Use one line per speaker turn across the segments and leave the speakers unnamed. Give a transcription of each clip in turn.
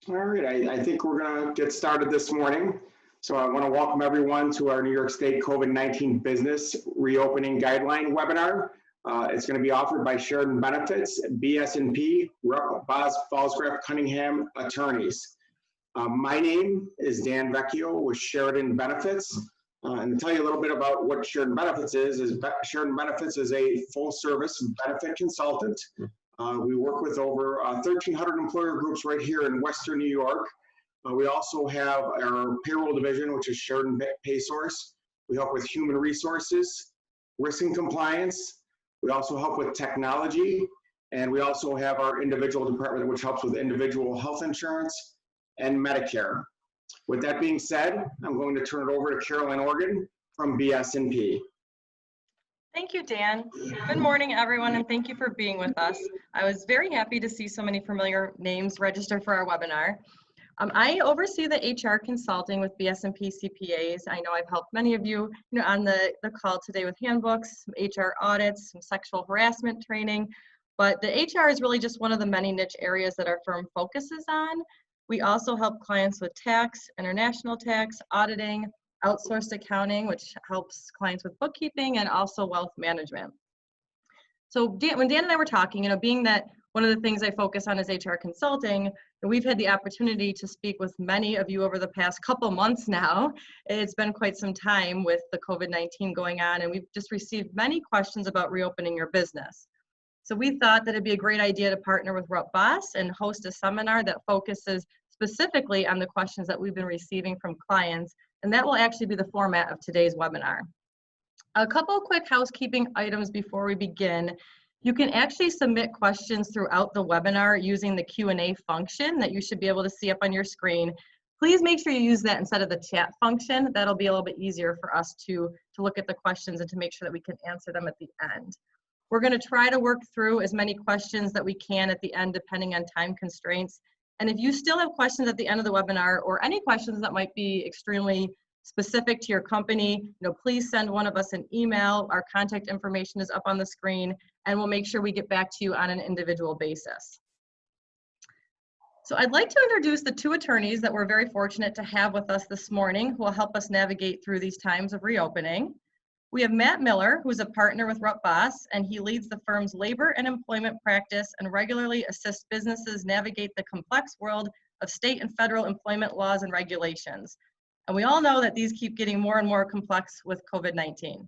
All right, I think we're going to get started this morning. So I want to welcome everyone to our New York State COVID-19 Business Reopening Guideline webinar. It's going to be offered by Sheridan Benefits, BS&P, Boz Falsgraf Cunningham Attorneys. My name is Dan Vecchio with Sheridan Benefits. And to tell you a little bit about what Sheridan Benefits is Sheridan Benefits is a full-service benefit consultant. We work with over 1,300 employer groups right here in Western New York. We also have our payroll division, which is Sheridan PaySource. We help with human resources, risk and compliance. We also help with technology. And we also have our individual department, which helps with individual health insurance and Medicare. With that being said, I'm going to turn it over to Caroline Organ from BS&P.
Thank you, Dan. Good morning, everyone, and thank you for being with us. I was very happy to see so many familiar names register for our webinar. I oversee the HR consulting with BS&P CPAs. I know I've helped many of you, on the call today with handbooks, some HR audits, some sexual harassment training, but the HR is really just one of the many niche areas that our firm focuses on. We also help clients with tax, international tax, auditing, outsourced accounting, which helps clients with bookkeeping, and also wealth management. So when Dan and I were talking, being that one of the things I focus on is HR consulting, and we've had the opportunity to speak with many of you over the past couple months now. It's been quite some time with the COVID-19 going on, and we've just received many questions about reopening your business. So we thought that it'd be a great idea to partner with Rupp Boss and host a seminar that focuses specifically on the questions that we've been receiving from clients, and that will actually be the format of today's webinar. A couple of quick housekeeping items before we begin. You can actually submit questions throughout the webinar using the Q&A function that you should be able to see up on your screen. Please make sure you use that instead of the chat function. That'll be a little bit easier for us to look at the questions and to make sure that we can answer them at the end. We're going to try to work through as many questions that we can at the end, depending on time constraints. And if you still have questions at the end of the webinar, or any questions that might be extremely specific to your company, please send one of us an email. Our contact information is up on the screen, and we'll make sure we get back to you on an individual basis. So I'd like to introduce the two attorneys that we're very fortunate to have with us this morning, who will help us navigate through these times of reopening. We have Matt Miller, who's a partner with Rupp Boss, and he leads the firm's labor and employment practice and regularly assists businesses navigate the complex world of state and federal employment laws and regulations. And we all know that these keep getting more and more complex with COVID-19.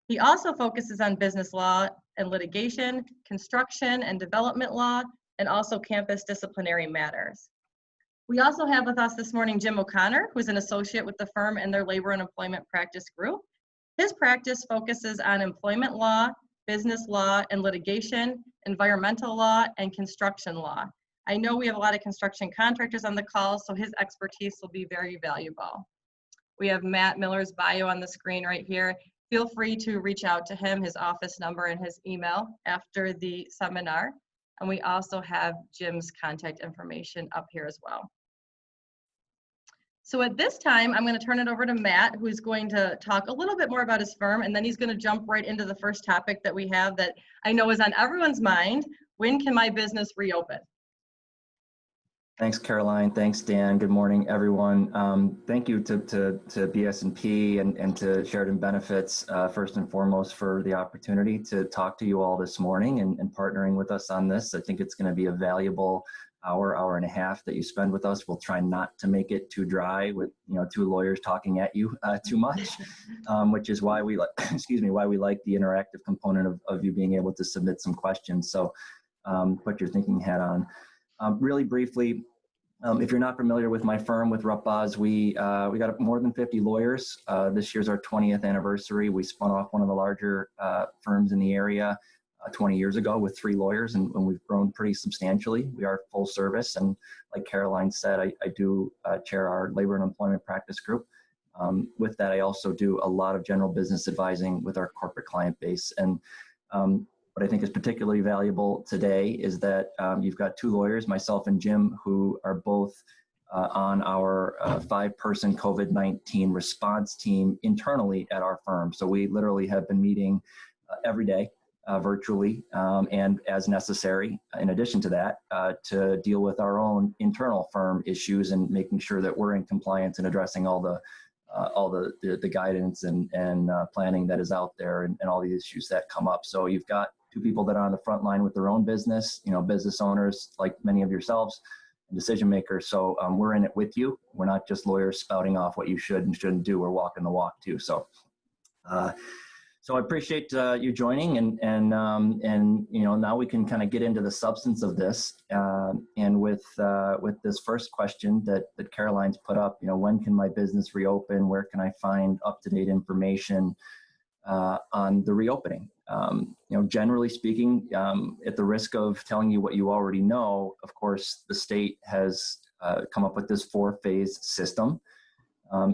He also focuses on business law and litigation, construction and development law, and also campus disciplinary matters. We also have with us this morning Jim O'Connor, who's an associate with the firm and their labor and employment practice group. His practice focuses on employment law, business law and litigation, environmental law, and construction law. I know we have a lot of construction contractors on the call, so his expertise will be very valuable. We have Matt Miller's bio on the screen right here. Feel free to reach out to him, his office number and his email after the seminar. And we also have Jim's contact information up here as well. So at this time, I'm going to turn it over to Matt, who's going to talk a little bit more about his firm, and then he's going to jump right into the first topic that we have that I know is on everyone's mind. When can my business reopen?
Thanks, Caroline. Thanks, Dan. Good morning, everyone. Thank you to BS&P and to Sheridan Benefits, first and foremost, for the opportunity to talk to you all this morning and partnering with us on this. I think it's going to be a valuable hour and a half that you spend with us. We'll try not to make it too dry with two lawyers talking at you too much, which is why we why we like the interactive component of you being able to submit some questions. So put your thinking hat on. Really briefly, if you're not familiar with my firm, with Rupp Boss, we got more than 50 lawyers. This year's our 20th anniversary. We spun off one of the larger firms in the area 20 years ago with 3 lawyers, and we've grown pretty substantially. We are full service, and like Caroline said, I do chair our labor and employment practice group. With that, I also do a lot of general business advising with our corporate client base. And what I think is particularly valuable today is that you've got 2 lawyers, myself and Jim, who are both on our 5-person COVID-19 response team internally at our firm. So we literally have been meeting every day virtually and as necessary. In addition to that, to deal with our own internal firm issues and making sure that we're in compliance and addressing all the guidance and planning that is out there and all the issues that come up. So you've got two people that are on the front line with their own business, business owners like many of yourselves, decision makers. So we're in it with you. We're not just lawyers spouting off what you should and shouldn't do. We're walking the walk too. So I appreciate you joining, and now we can kind of get into the substance of this. And with this first question that Caroline's put up, when can my business reopen? Where can I find up-to-date information on the reopening? Generally speaking, at the risk of telling you what you already know, of course, the state has come up with this 4-phase system.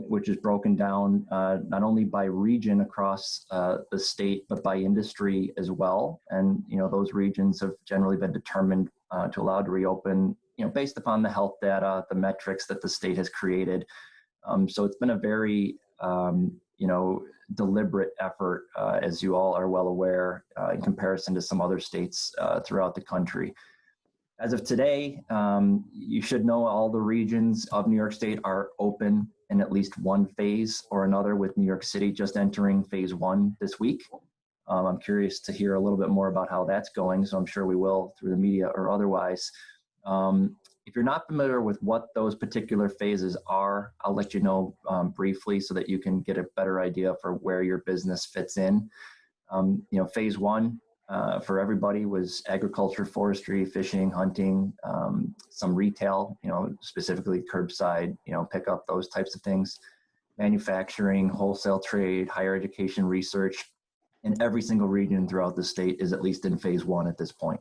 Which is broken down not only by region across the state, but by industry as well. And, those regions have generally been determined to allow to reopen, based upon the health data, the metrics that the state has created. So it's been a very, deliberate effort, as you all are well aware, in comparison to some other states throughout the country. As of today, you should know all the regions of New York State are open in at least one phase or another, with New York City just entering phase 1 this week. I'm curious to hear a little bit more about how that's going, so I'm sure we will through the media or otherwise. If you're not familiar with what those particular phases are, I'll let you know briefly so that you can get a better idea for where your business fits in. Phase 1 for everybody was agriculture, forestry, fishing, hunting, some retail, specifically curbside, pickup, those types of things, manufacturing, wholesale trade, higher education, research, and every single region throughout the state is at least in phase 1 at this point.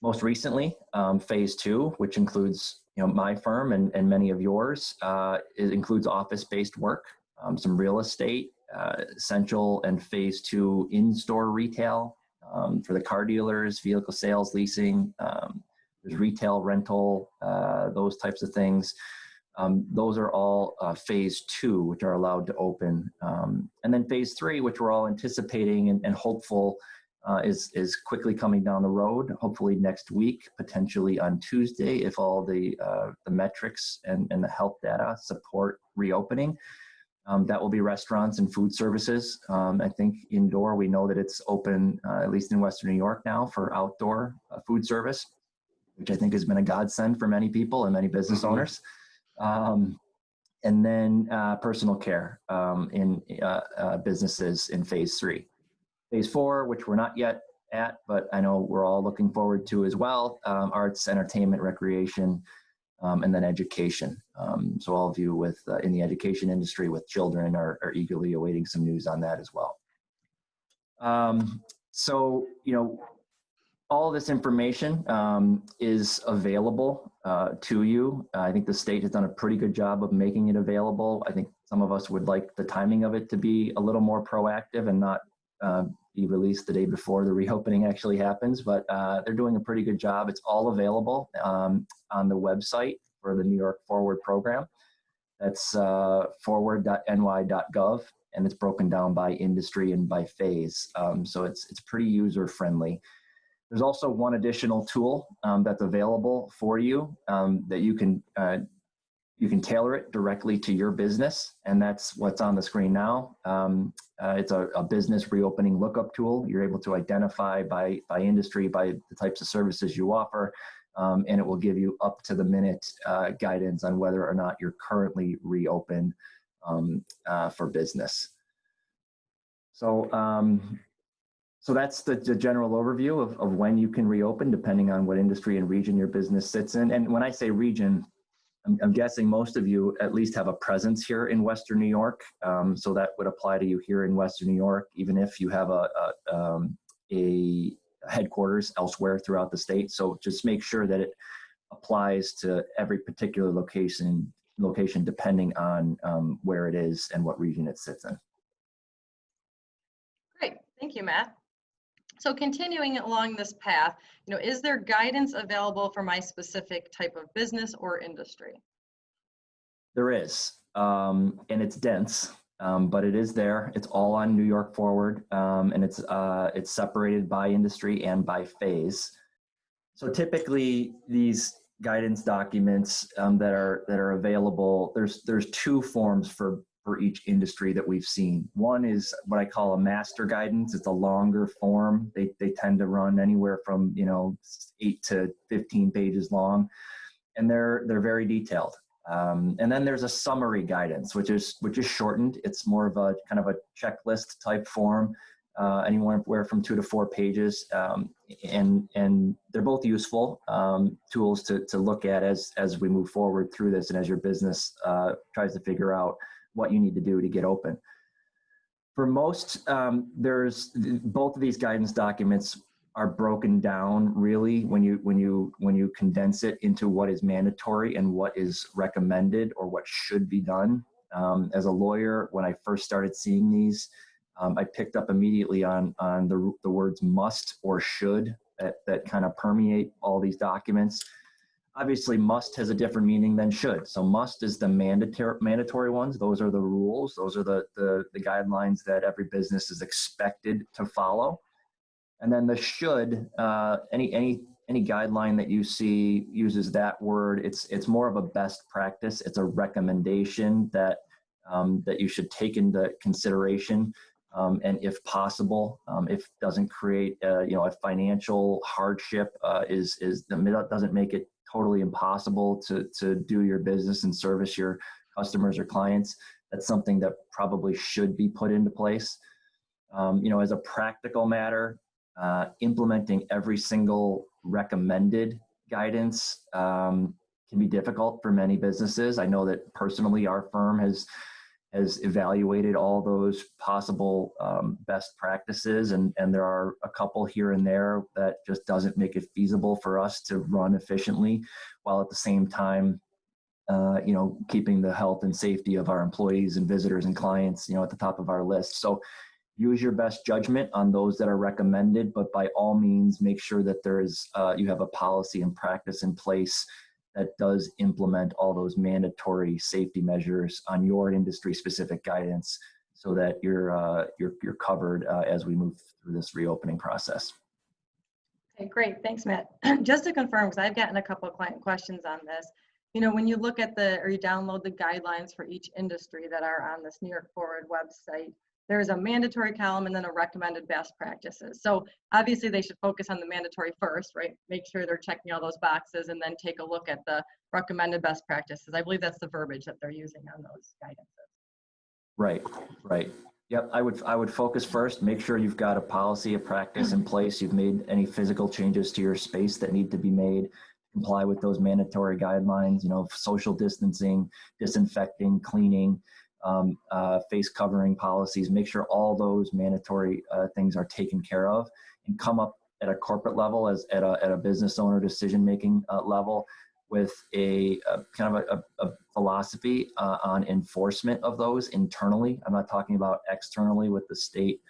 Most recently, phase 2, which includes, my firm and many of yours, it includes office-based work, some real estate, essential and phase 2 in-store retail, for the car dealers, vehicle sales, leasing, there's retail, rental, those types of things. Those are all phase 2, which are allowed to open. And then phase 3, which we're all anticipating and hopeful is quickly coming down the road, hopefully next week, potentially on Tuesday, if all the metrics and the health data support reopening. That will be restaurants and food services. I think indoor, we know that it's open, at least in Western New York now, for outdoor food service, which I think has been a godsend for many people and many business owners. And then personal care in businesses in phase 3. Phase 4, which we're not yet at, but I know we're all looking forward to as well, arts, entertainment, recreation, and then education. So all of you in the education industry with children are eagerly awaiting some news on that as well. So, all this information is available to you. I think the state has done a pretty good job of making it available. I think some of us would like the timing of it to be a little more proactive and not be released the day before the reopening actually happens, but they're doing a pretty good job. It's all available on the website for the New York Forward program. That's forward.ny.gov, and it's broken down by industry and by phase. So it's pretty user friendly. There's also one additional tool that's available for you that you can tailor it directly to your business, and that's what's on the screen now. It's a business reopening lookup tool. You're able to identify by industry, by the types of services you offer, and it will give you up-to-the-minute guidance on whether or not you're currently reopened for business. So that's the general overview of when you can reopen, depending on what industry and region your business sits in. And when I say region, I'm guessing most of you at least have a presence here in Western New York. So that would apply to you here in Western New York, even if you have a headquarters elsewhere throughout the state. So just make sure that it applies to every particular location depending on where it is and what region it sits in.
Great, thank you, Matt. So continuing along this path, is there guidance available for my specific type of business or industry?
There is, and it's dense. but it is there. It's all on New York Forward, and it's separated by industry and by phase. So typically, these guidance documents that are available, there's two forms for each industry that we've seen. One is what I call a master guidance. It's a longer form. They tend to run anywhere from 8 to 15 pages long, and they're very detailed. And then there's a summary guidance, which is shortened. It's more of a kind of a checklist type form, anywhere from 2 to 4 pages, and they're both useful tools to look at as we move forward through this, and as your business tries to figure out what you need to do to get open. For most, there's both of these guidance documents are broken down really when you condense it into what is mandatory and what is recommended or what should be done. As a lawyer, when I first started seeing these, I picked up immediately on the words must or should that kind of permeate all these documents. Obviously, must has a different meaning than should. So must is the mandatory ones. Those are the rules. Those are the guidelines that every business is expected to follow. And then the should, any guideline that you see uses that word. It's more of a best practice. It's a recommendation that you should take into consideration, and if possible, if it doesn't create a financial hardship, doesn't make it totally impossible to do your business and service your customers or clients. That's something that probably should be put into place. As a practical matter, implementing every single recommended guidance can be difficult for many businesses. I know that personally our firm has evaluated all those possible best practices, and there are a couple here and there that just doesn't make it feasible for us to run efficiently, while at the same time keeping the health and safety of our employees and visitors and clients at the top of our list. So use your best judgment on those that are recommended, but by all means, make sure that you have a policy and practice in place that does implement all those mandatory safety measures on your industry-specific guidance, so that you're covered as we move through this reopening process.
Okay, great. Thanks, Matt. Just to confirm, because I've gotten a couple of client questions on this. When you look at you download the guidelines for each industry that are on this New York Forward website, there's a mandatory column and then a recommended best practices. So obviously they should focus on the mandatory first, right? Make sure they're checking all those boxes and then take a look at the recommended best practices. I believe that's the verbiage that they're using on those guidances.
Right. Yep, I would focus first, make sure you've got a policy, a practice in place. You've made any physical changes to your space that need to be made, comply with those mandatory guidelines, social distancing, disinfecting, cleaning, face covering policies. Make sure all those mandatory things are taken care of, and come up at a corporate level at a business owner decision-making level with a kind of a philosophy on enforcement of those internally. I'm not talking about externally with the state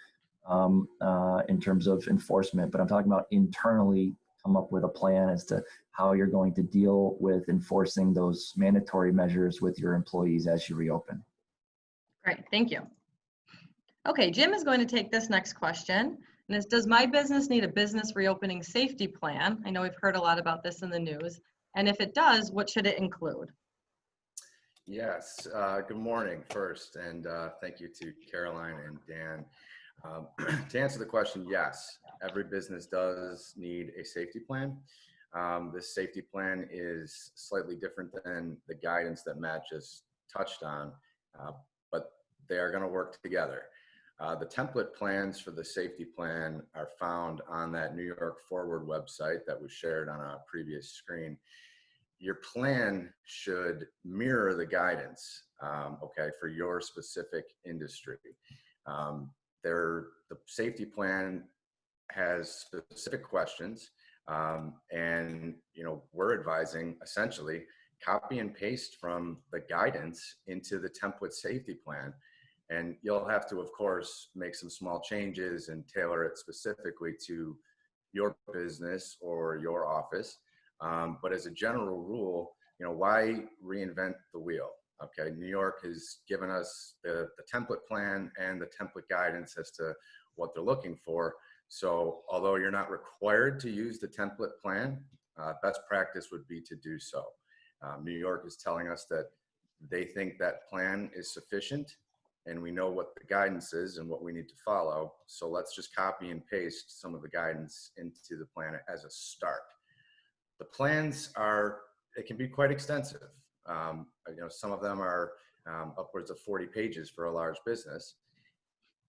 in terms of enforcement, but I'm talking about internally. Come up with a plan as to how you're going to deal with enforcing those mandatory measures with your employees as you reopen.
Great, thank you. Okay, Jim is going to take this next question. And this, does my business need a business reopening safety plan? I know we've heard a lot about this in the news. And if it does, what should it include?
Yes, good morning first, and thank you to Caroline and Dan. To answer the question, yes, every business does need a safety plan. This safety plan is slightly different than the guidance that Matt just touched on, but they are going to work together. The template plans for the safety plan are found on that New York Forward website that was shared on a previous screen. Your plan should mirror the guidance, for your specific industry. The safety plan has specific questions, and we're advising essentially copy and paste from the guidance into the template safety plan. And you'll have to, of course, make some small changes and tailor it specifically to your business or your office. But as a general rule, why reinvent the wheel? Okay, New York has given us the template plan and the template guidance as to what they're looking for. So although you're not required to use the template plan, best practice would be to do so. New York is telling us that they think that plan is sufficient, and we know what the guidance is and what we need to follow. So let's just copy and paste some of the guidance into the plan as a start. The plans it can be quite extensive. Some of them are upwards of 40 pages for a large business.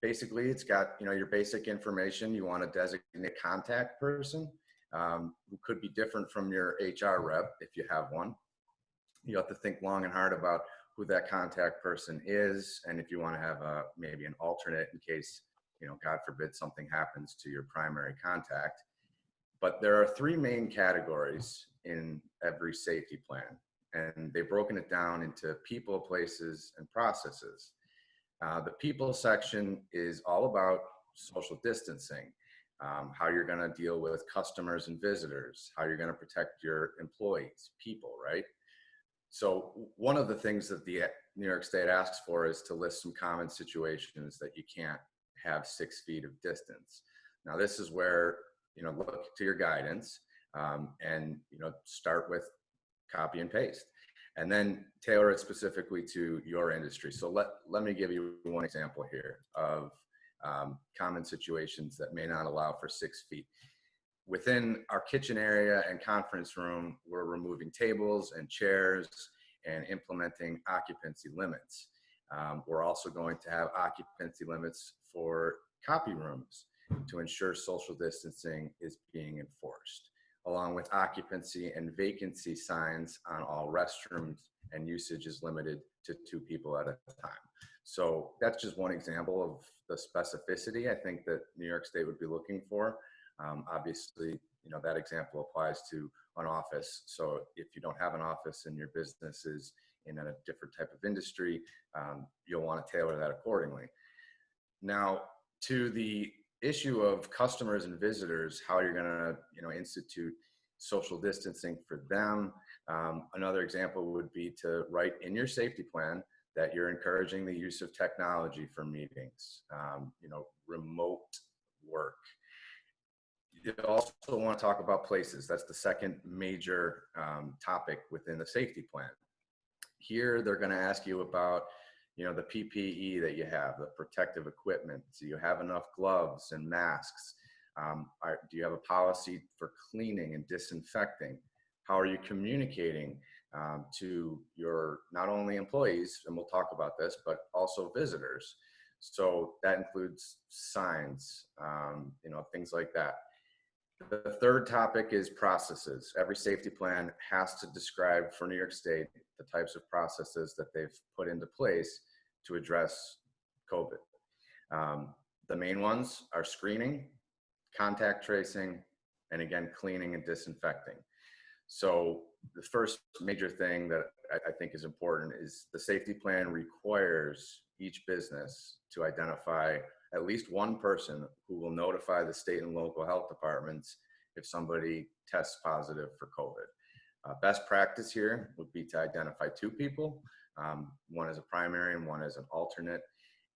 Basically, it's got, your basic information. You want to designate a contact person who could be different from your HR rep if you have one. You have to think long and hard about who that contact person is, and if you want to have maybe an alternate in case, God forbid, something happens to your primary contact. But there are three main categories in every safety plan, and they've broken it down into people, places, and processes. The people section is all about social distancing, how you're going to deal with customers and visitors, how you're going to protect your employees, people, right? So one of the things that the New York State asks for is to list some common situations that you can't have 6 feet of distance. Now, this is where, look to your guidance and, start with copy and paste, and then tailor it specifically to your industry. So let me give you one example here of common situations that may not allow for 6 feet. Within our kitchen area and conference room, we're removing tables and chairs and implementing occupancy limits. We're also going to have occupancy limits for copy rooms to ensure social distancing is being enforced, along with occupancy and vacancy signs on all restrooms, and usage is limited to 2 people at a time. So that's just one example of the specificity I think that New York State would be looking for. Obviously, that example applies to an office. So if you don't have an office and your business is in a different type of industry, you'll want to tailor that accordingly. Now, to the issue of customers and visitors, how you're going to, institute social distancing for them. Another example would be to write in your safety plan that you're encouraging the use of technology for meetings, remote work. You also want to talk about places. That's the second major topic within the safety plan. Here, they're going to ask you about, the PPE that you have, the protective equipment. Do you have enough gloves and masks? Do you have a policy for cleaning and disinfecting? How are you communicating to your not only employees, and we'll talk about this, but also visitors? So that includes signs, things like that. The third topic is processes. Every safety plan has to describe for New York State the types of processes that they've put into place to address COVID. The main ones are screening, contact tracing, and again, cleaning and disinfecting. So the first major thing that I think is important is the safety plan requires each business to identify at least one person who will notify the state and local health departments if somebody tests positive for COVID. Best practice here would be to identify 2 people, one as a primary and one as an alternate.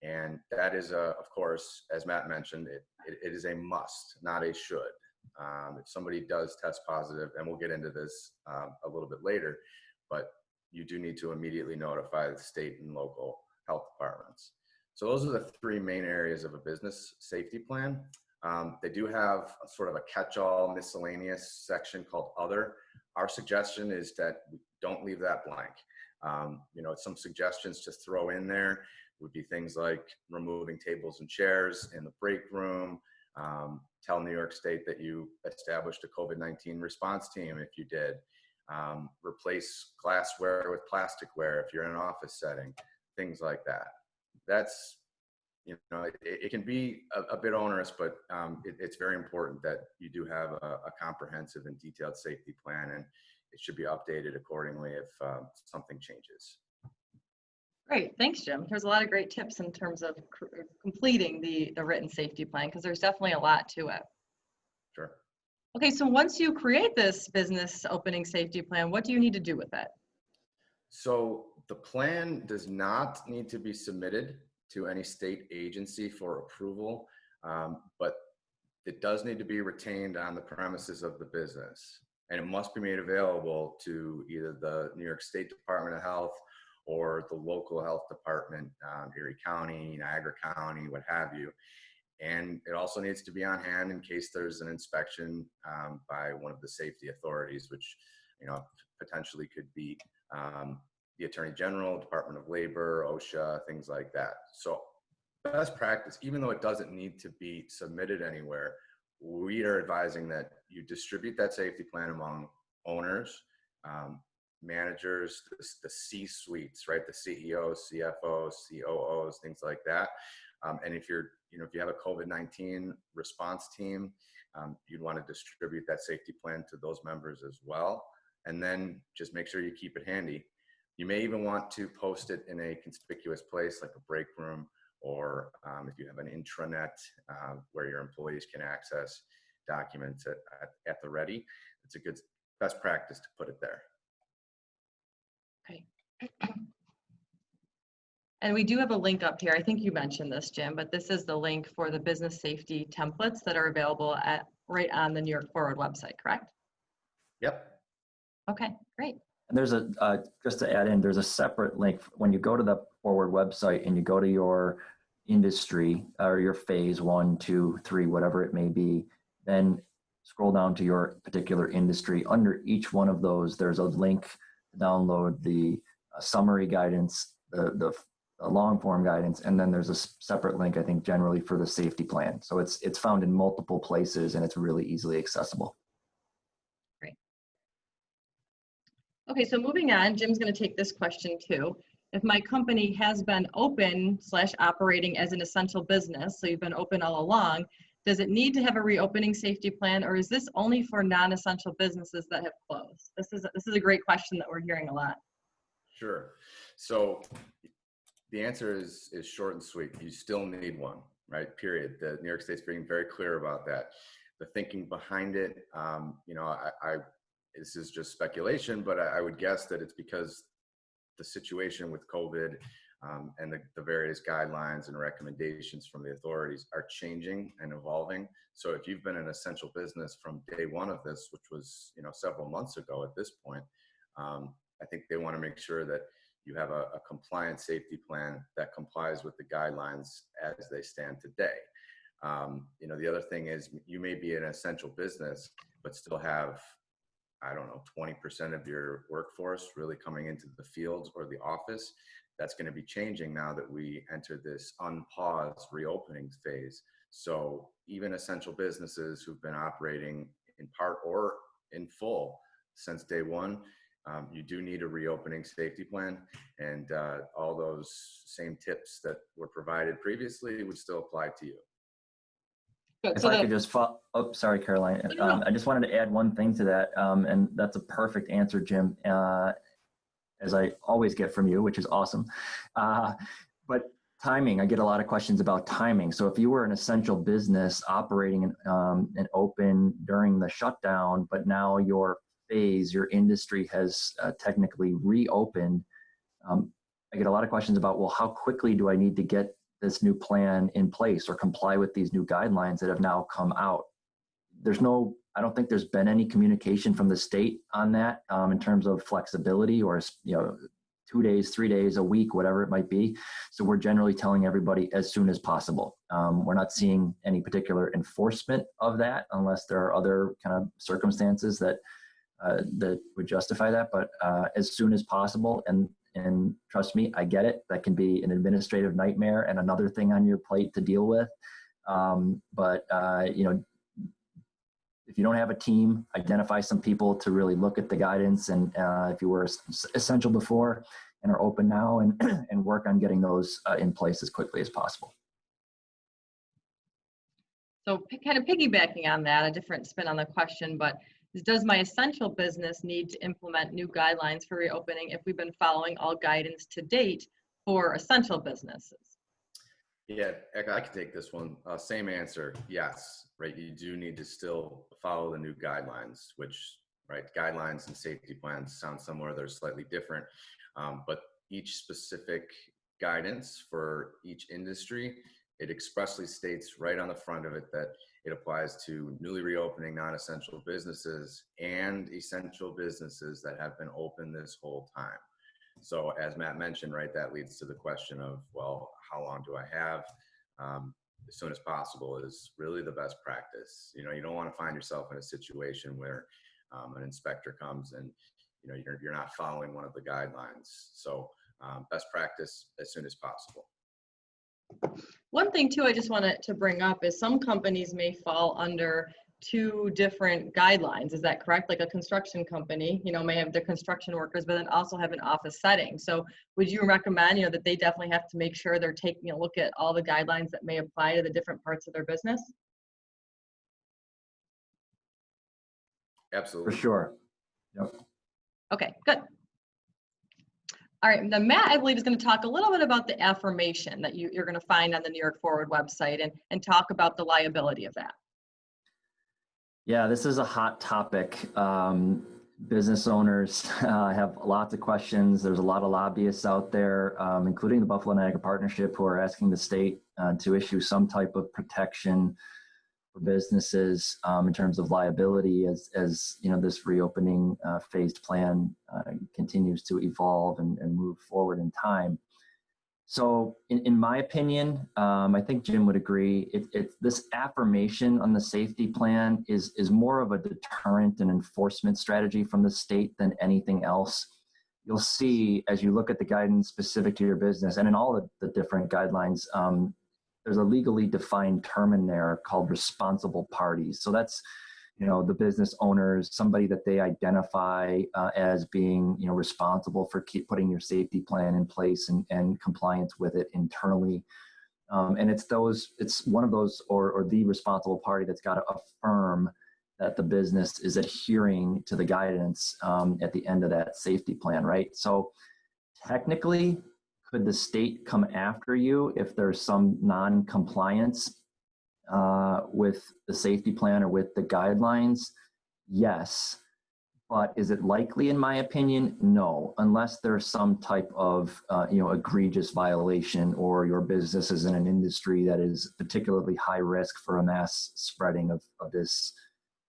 And that is, of course, as Matt mentioned, it is a must, not a should. If somebody does test positive, and we'll get into this a little bit later, but you do need to immediately notify the state and local health departments. So those are the 3 main areas of a business safety plan. They do have a sort of a catch-all miscellaneous section called Other. Our suggestion is that we don't leave that blank. Some suggestions to throw in there would be things like removing tables and chairs in the break room. Tell New York State that you established a COVID-19 response team if you did. Replace glassware with plasticware if you're in an office setting, things like that. That's, it can be a bit onerous, but it's very important that you do have a comprehensive and detailed safety plan, and it should be updated accordingly if something changes.
Great, thanks, Jim. There's a lot of great tips in terms of completing the written safety plan, because there's definitely a lot to it.
Sure.
Okay, so once you create this business opening safety plan, what do you need to do with it?
So The plan does not need to be submitted to any state agency for approval, but it does need to be retained on the premises of the business. And it must be made available to either the New York State Department of Health or the local health department, Erie County, Niagara County, what have you. And it also needs to be on hand in case there's an inspection by one of the safety authorities, which, you know, potentially could be the Attorney General, Department of Labor, OSHA, things like that. So best practice, even though it doesn't need to be submitted anywhere, we are advising that you distribute that safety plan among owners, managers, the C-suites, right? The CEOs, CFOs, COOs, things like that. And if you're, you know, if you have a COVID-19 response team, you'd want to distribute that safety plan to those members as well. And then just make sure you keep it handy. You may even want to post it in a conspicuous place like a break room, or if you have an intranet where your employees can access documents at the ready. It's a good best practice to put it there.
Okay. And we do have a link up here. I think you mentioned this, Jim, but this is the link for the business safety templates that are available right on the New York Forward website, correct?
Yep.
Okay, great.
And there's just to add in, there's a separate link when you go to the Forward website and you go to your industry or your phase 1, 2, 3, whatever it may be, then scroll down to your particular industry. Under each one of those, there's a link to download the summary guidance, the long form guidance, and then there's a separate link, I think, generally for the safety plan. So it's found in multiple places and it's really easily accessible.
Great. Okay, so moving on, Jim's going to take this question too. If my company has been open / operating as an essential business, so you've been open all along, does it need to have a reopening safety plan, or is this only for non-essential businesses that have closed? This is a great question that we're hearing a lot.
Sure. So the answer is short and sweet. You still need one, right? Period. The New York State's being very clear about that. The thinking behind it, you know, this is just speculation, but I would guess that it's because the situation with COVID and the various guidelines and recommendations from the authorities are changing and evolving. So if you've been an essential business from day one of this, which was, you know, several months ago at this point, I think they want to make sure that you have a compliant safety plan that complies with the guidelines as they stand today. You know, the other thing is you may be an essential business, but still have, I don't know, 20% of your workforce really coming into the fields or the office. That's going to be changing now that we enter this unpaused reopening phase. So even essential businesses who've been operating in part or in full since day one, you do need a reopening safety plan, and all those same tips that were provided previously would still apply to you.
If I could just follow, oh, sorry, Caroline. I just wanted to add one thing to that, and that's a perfect answer, Jim, as I always get from you, which is awesome. But timing, I get a lot of questions about timing. So if you were an essential business operating and open during the shutdown, but now your industry has technically reopened, I get a lot of questions about, well, how quickly do I need to get this new plan in place or comply with these new guidelines that have now come out? I don't think there's been any communication from the state on that in terms of flexibility or, you know, 2 days, 3 days, a week, whatever it might be. So we're generally telling everybody as soon as possible. We're not seeing any particular enforcement of that unless there are other kind of circumstances that would justify that, but as soon as possible. And trust me, I get it. That can be an administrative nightmare and another thing on your plate to deal with. But you know, if you don't have a team, identify some people to really look at the guidance. And if you were essential before and are open now, and work on getting those in place as quickly as possible.
So kind of piggybacking on that, a different spin on the question, but does my essential business need to implement new guidelines for reopening if we've been following all guidance to date for essential businesses?
Yeah, I can take this one. Same answer, yes, right? You do need to still follow the new guidelines, which, right, guidelines and safety plans sound similar. They're slightly different, but each specific guidance for each industry, it expressly states right on the front of it that it applies to newly reopening non-essential businesses and essential businesses that have been open this whole time. So as Matt mentioned, right, that leads to the question of, well, how long do I have? As soon as possible is really the best practice. You know, you don't want to find yourself in a situation where an inspector comes and, you know, you're not following one of the guidelines. So best practice as soon as possible.
One thing too, I just wanted to bring up is some companies may fall under two different guidelines. Is that correct? Like a construction company, you know, may have their construction workers, but then also have an office setting. So would you recommend, you know, that they definitely have to make sure they're taking a look at all the guidelines that may apply to the different parts of their business?
Absolutely.
For sure. Yep.
Okay, good. All right, now Matt, I believe, is going to talk a little bit about the affirmation that you're going to find on the New York Forward website and talk about the liability of that.
Yeah, this is a hot topic. Business owners have lots of questions. There's a lot of lobbyists out there, including the Buffalo Niagara Partnership, who are asking the state to issue some type of protection for businesses in terms of liability as you know, this reopening phased plan continues to evolve and move forward in time. So in my opinion, I think Jim would agree, this affirmation on the safety plan is more of a deterrent and enforcement strategy from the state than anything else. You'll see as you look at the guidance specific to your business and in all the different guidelines, there's a legally defined term in there called responsible parties. So that's, you know, the business owners, somebody that they identify as being, you know, responsible for putting your safety plan in place and compliance with it internally. And it's one of those or the responsible party that's got to affirm that the business is adhering to the guidance at the end of that safety plan, right? So technically, could the state come after you if there's some non-compliance with the safety plan or with the guidelines? Yes. But is it likely, in my opinion? No, unless there's some type of you know, egregious violation or your business is in an industry that is particularly high risk for a mass spreading of this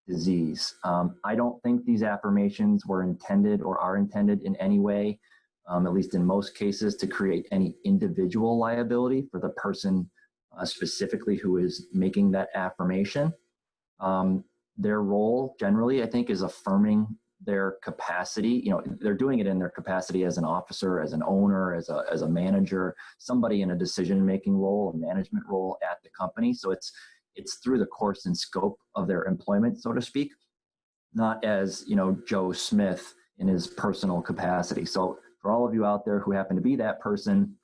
disease. I don't think these affirmations were intended or are intended in any way, at least in most cases, to create any individual liability for the person specifically who is making that affirmation. Their role generally, I think, is affirming their capacity. You know, they're doing it in their capacity as an officer, as an owner, as a manager, somebody in a decision-making role, a management role at the company. So it's through the course and scope of their employment, so to speak, not as, you know, Joe Smith in his personal capacity. So for all of you out there who happen to be that person,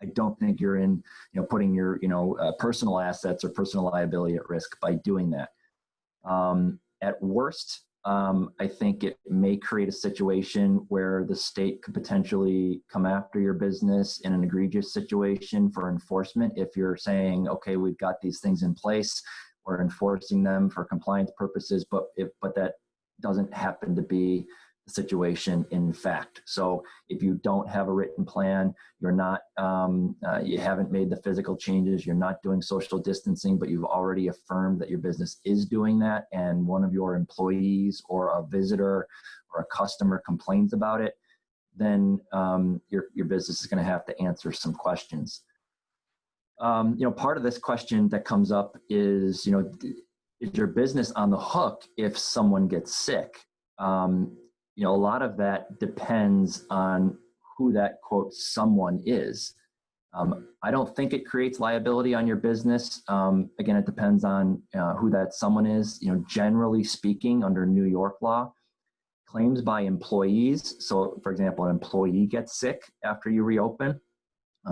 I don't think you're in, you know, putting your, you know, personal assets or personal liability at risk by doing that. At worst, I think it may create a situation where the state could potentially come after your business in an egregious situation for enforcement. If you're saying, okay, we've got these things in place, we're enforcing them for compliance purposes, but that doesn't happen to be the situation in fact. So if you don't have a written plan, you're not, you haven't made the physical changes, you're not doing social distancing, but you've already affirmed that your business is doing that, and one of your employees or a visitor or a customer complains about it, then your business is going to have to answer some questions. You know, part of this question that comes up is, you know, is your business on the hook if someone gets sick? You know, a lot of that depends on who that quote someone is. I don't think it creates liability on your business. Again, it depends on who that someone is. You know, generally speaking, under New York law, claims by employees. So, for example, an employee gets sick after you reopen.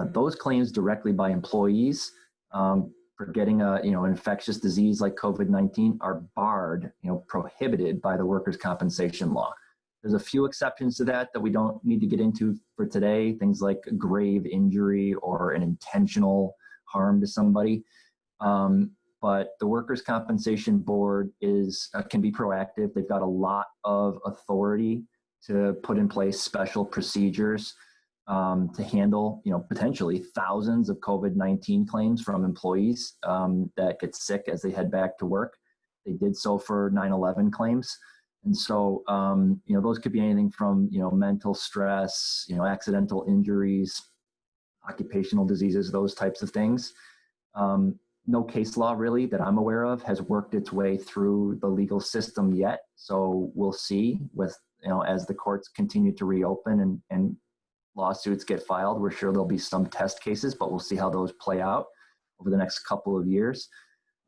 Those claims directly by employees for getting a, you know, infectious disease like COVID-19 are barred, you know, prohibited by the workers' compensation law. There's a few exceptions to that we don't need to get into for today, things like grave injury or an intentional harm to somebody. But the Workers' Compensation Board can be proactive. They've got a lot of authority to put in place special procedures to handle, potentially thousands of COVID-19 claims from employees that get sick as they head back to work. They did so for 9/11 claims. And so, those could be anything from, mental stress, accidental injuries, occupational diseases, those types of things. No case law really that I'm aware of has worked its way through the legal system yet. So we'll see with, as the courts continue to reopen and lawsuits get filed, we're sure there'll be some test cases, but we'll see how those play out over the next couple of years.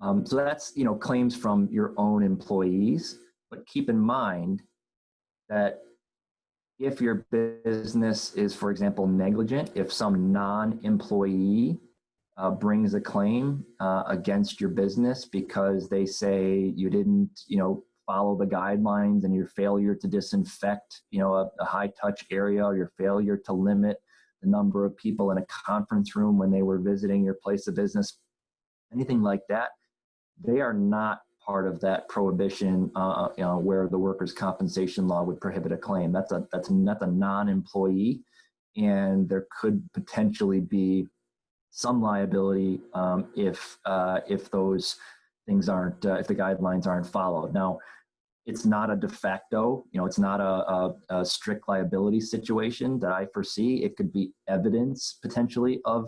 So that's, claims from your own employees, but keep in mind that if your business is, for example, negligent, if some non-employee brings a claim against your business because they say you didn't, follow the guidelines and your failure to disinfect, a high touch area, or your failure to limit the number of people in a conference room when they were visiting your place of business, anything like that, they are not part of that prohibition, where the workers' compensation law would prohibit a claim. That's a non-employee, and there could potentially be some liability if those things aren't, if the guidelines aren't followed. Now, it's not a de facto, it's not a strict liability situation that I foresee. It could be evidence potentially of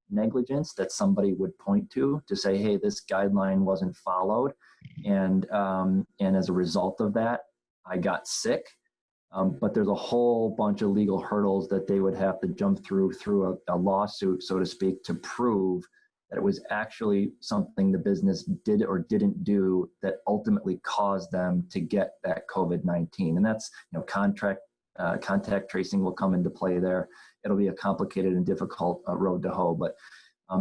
negligence that somebody would point to say, hey, this guideline wasn't followed, and as a result of that, I got sick. But there's a whole bunch of legal hurdles that they would have to jump through a lawsuit, so to speak, to prove that it was actually something the business did or didn't do that ultimately caused them to get that COVID-19. And that's, contact tracing will come into play there. It'll be a complicated and difficult road to hoe. But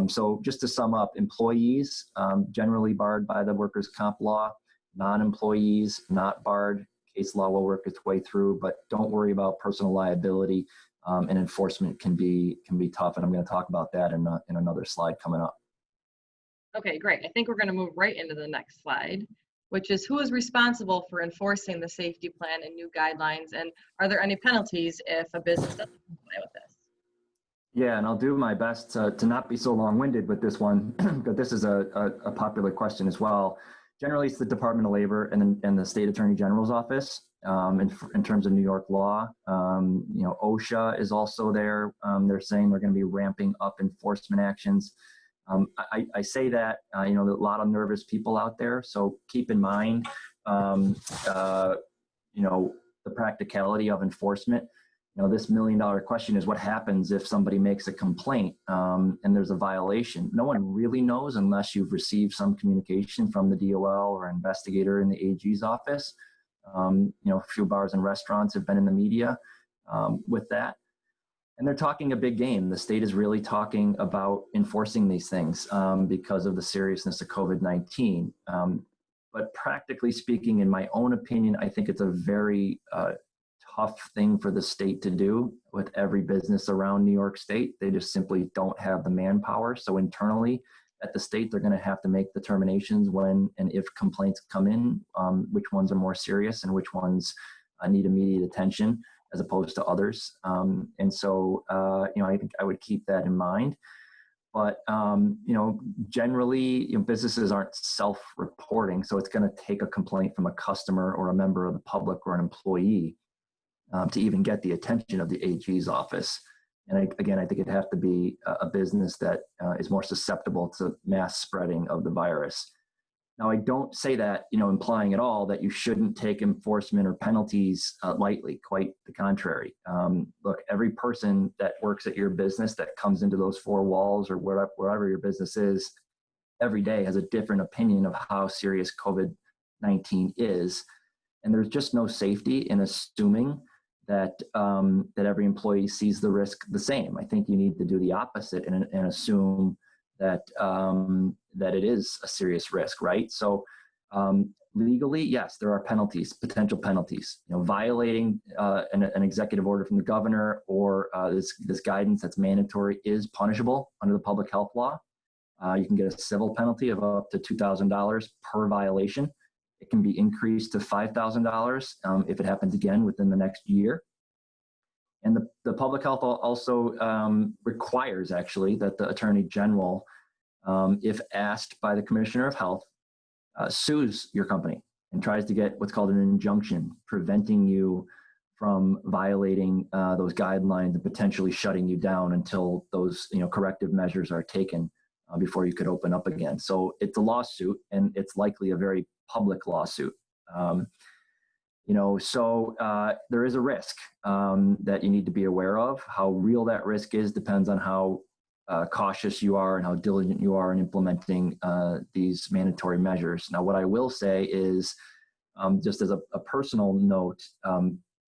so just to sum up, employees generally barred by the workers' comp law, non-employees not barred. Case law will work its way through, but don't worry about personal liability, and enforcement can be tough. And I'm going to talk about that in another slide coming up.
Okay, great. I think we're going to move right into the next slide, which is who is responsible for enforcing the safety plan and new guidelines, and are there any penalties if a business doesn't comply with this?
Yeah, and I'll do my best to not be so long-winded with this one, but this is a popular question as well. Generally, it's the Department of Labor and the State Attorney General's office in terms of New York law. OSHA is also there. They're saying they're going to be ramping up enforcement actions. I say that, there are a lot of nervous people out there. So keep in mind, the practicality of enforcement. This $1 million question is what happens if somebody makes a complaint and there's a violation. No one really knows unless you've received some communication from the DOL or investigator in the AG's office. A few bars and restaurants have been in the media with that. And they're talking a big game. The state is really talking about enforcing these things because of the seriousness of COVID-19. But practically speaking, in my own opinion, I think it's a very tough thing for the state to do with every business around New York State. They just simply don't have the manpower. So internally at the state, they're going to have to make determinations when and if complaints come in, which ones are more serious and which ones need immediate attention as opposed to others. And so, I think I would keep that in mind. But, generally, businesses aren't self-reporting. So it's going to take a complaint from a customer or a member of the public or an employee to even get the attention of the AG's office. And I think it'd have to be a business that is more susceptible to mass spreading of the virus. Now, I don't say that, implying at all that you shouldn't take enforcement or penalties lightly. Quite the contrary. Look, every person that works at your business that comes into those four walls or wherever your business is every day has a different opinion of how serious COVID-19 is. And there's just no safety in assuming that every employee sees the risk the same. I think you need to do the opposite and assume that it is a serious risk, right? So legally, yes, there are penalties, potential penalties. Violating an executive order from the governor or this guidance that's mandatory is punishable under the public health law. You can get a civil penalty of up to $2,000 per violation. It can be increased to $5,000 if it happens again within the next year. And the public health also requires actually that the Attorney General, if asked by the Commissioner of Health, sues your company and tries to get what's called an injunction, preventing you from violating those guidelines and potentially shutting you down until those corrective measures are taken before you could open up again. So it's a lawsuit, and it's likely a very public lawsuit. So there is a risk that you need to be aware of. How real that risk is depends on how cautious you are and how diligent you are in implementing these mandatory measures. Now, what I will say is, just as a personal note,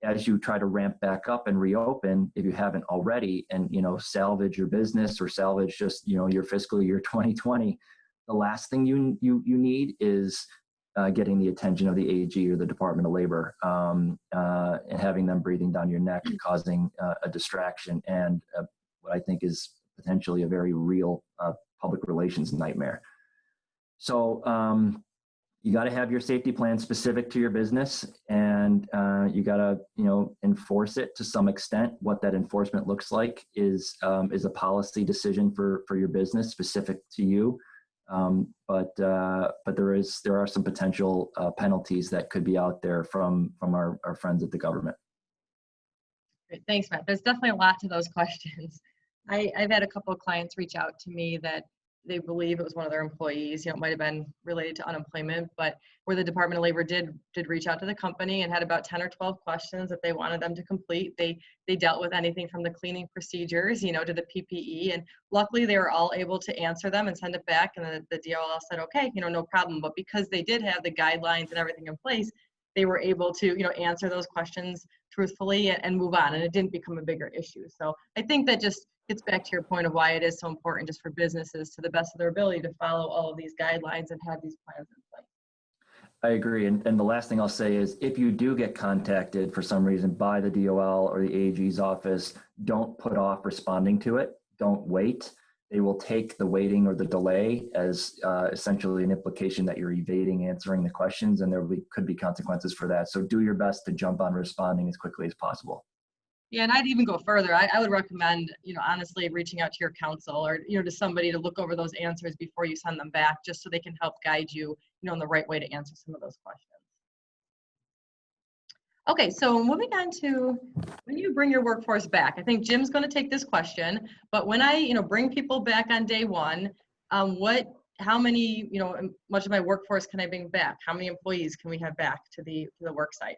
as you try to ramp back up and reopen, if you haven't already, and salvage your business or salvage just your fiscal year 2020, the last thing you need is getting the attention of the AG or the Department of Labor and having them breathing down your neck, causing a distraction and what I think is potentially a very real public relations nightmare. So you got to have your safety plan specific to your business, and you got to enforce it to some extent. What that enforcement looks like is a policy decision for your business specific to you. But there are some potential penalties that could be out there from our friends at the government.
Great. Thanks, Matt. There's definitely a lot to those questions. I've had a couple of clients reach out to me that they believe it was one of their employees. It might have been related to unemployment, but where the Department of Labor did reach out to the company and had about 10 or 12 questions that they wanted them to complete. They dealt with anything from the cleaning procedures, to the PPE, and luckily they were all able to answer them and send it back. And the DOL said, okay, no problem. But because they did have the guidelines and everything in place, they were able to, answer those questions truthfully and move on, and it didn't become a bigger issue. So I think that just gets back to your point of why it is so important just for businesses to the best of their ability to follow all of these guidelines and have these plans in place.
I agree. And the last thing I'll say is, if you do get contacted for some reason by the DOL or the AG's office, don't put off responding to it. Don't wait. They will take the waiting or the delay as essentially an implication that you're evading answering the questions, and could be consequences for that. So do your best to jump on responding as quickly as possible.
Yeah, and I'd even go further. I would recommend, honestly, reaching out to your counsel or, to somebody to look over those answers before you send them back, just so they can help guide you, in the right way to answer some of those questions. Okay, so moving on to when you bring your workforce back. I think Jim's going to take this question, but when I, bring people back on day one, how many, much of my workforce can I bring back? How many employees can we have back to the work site?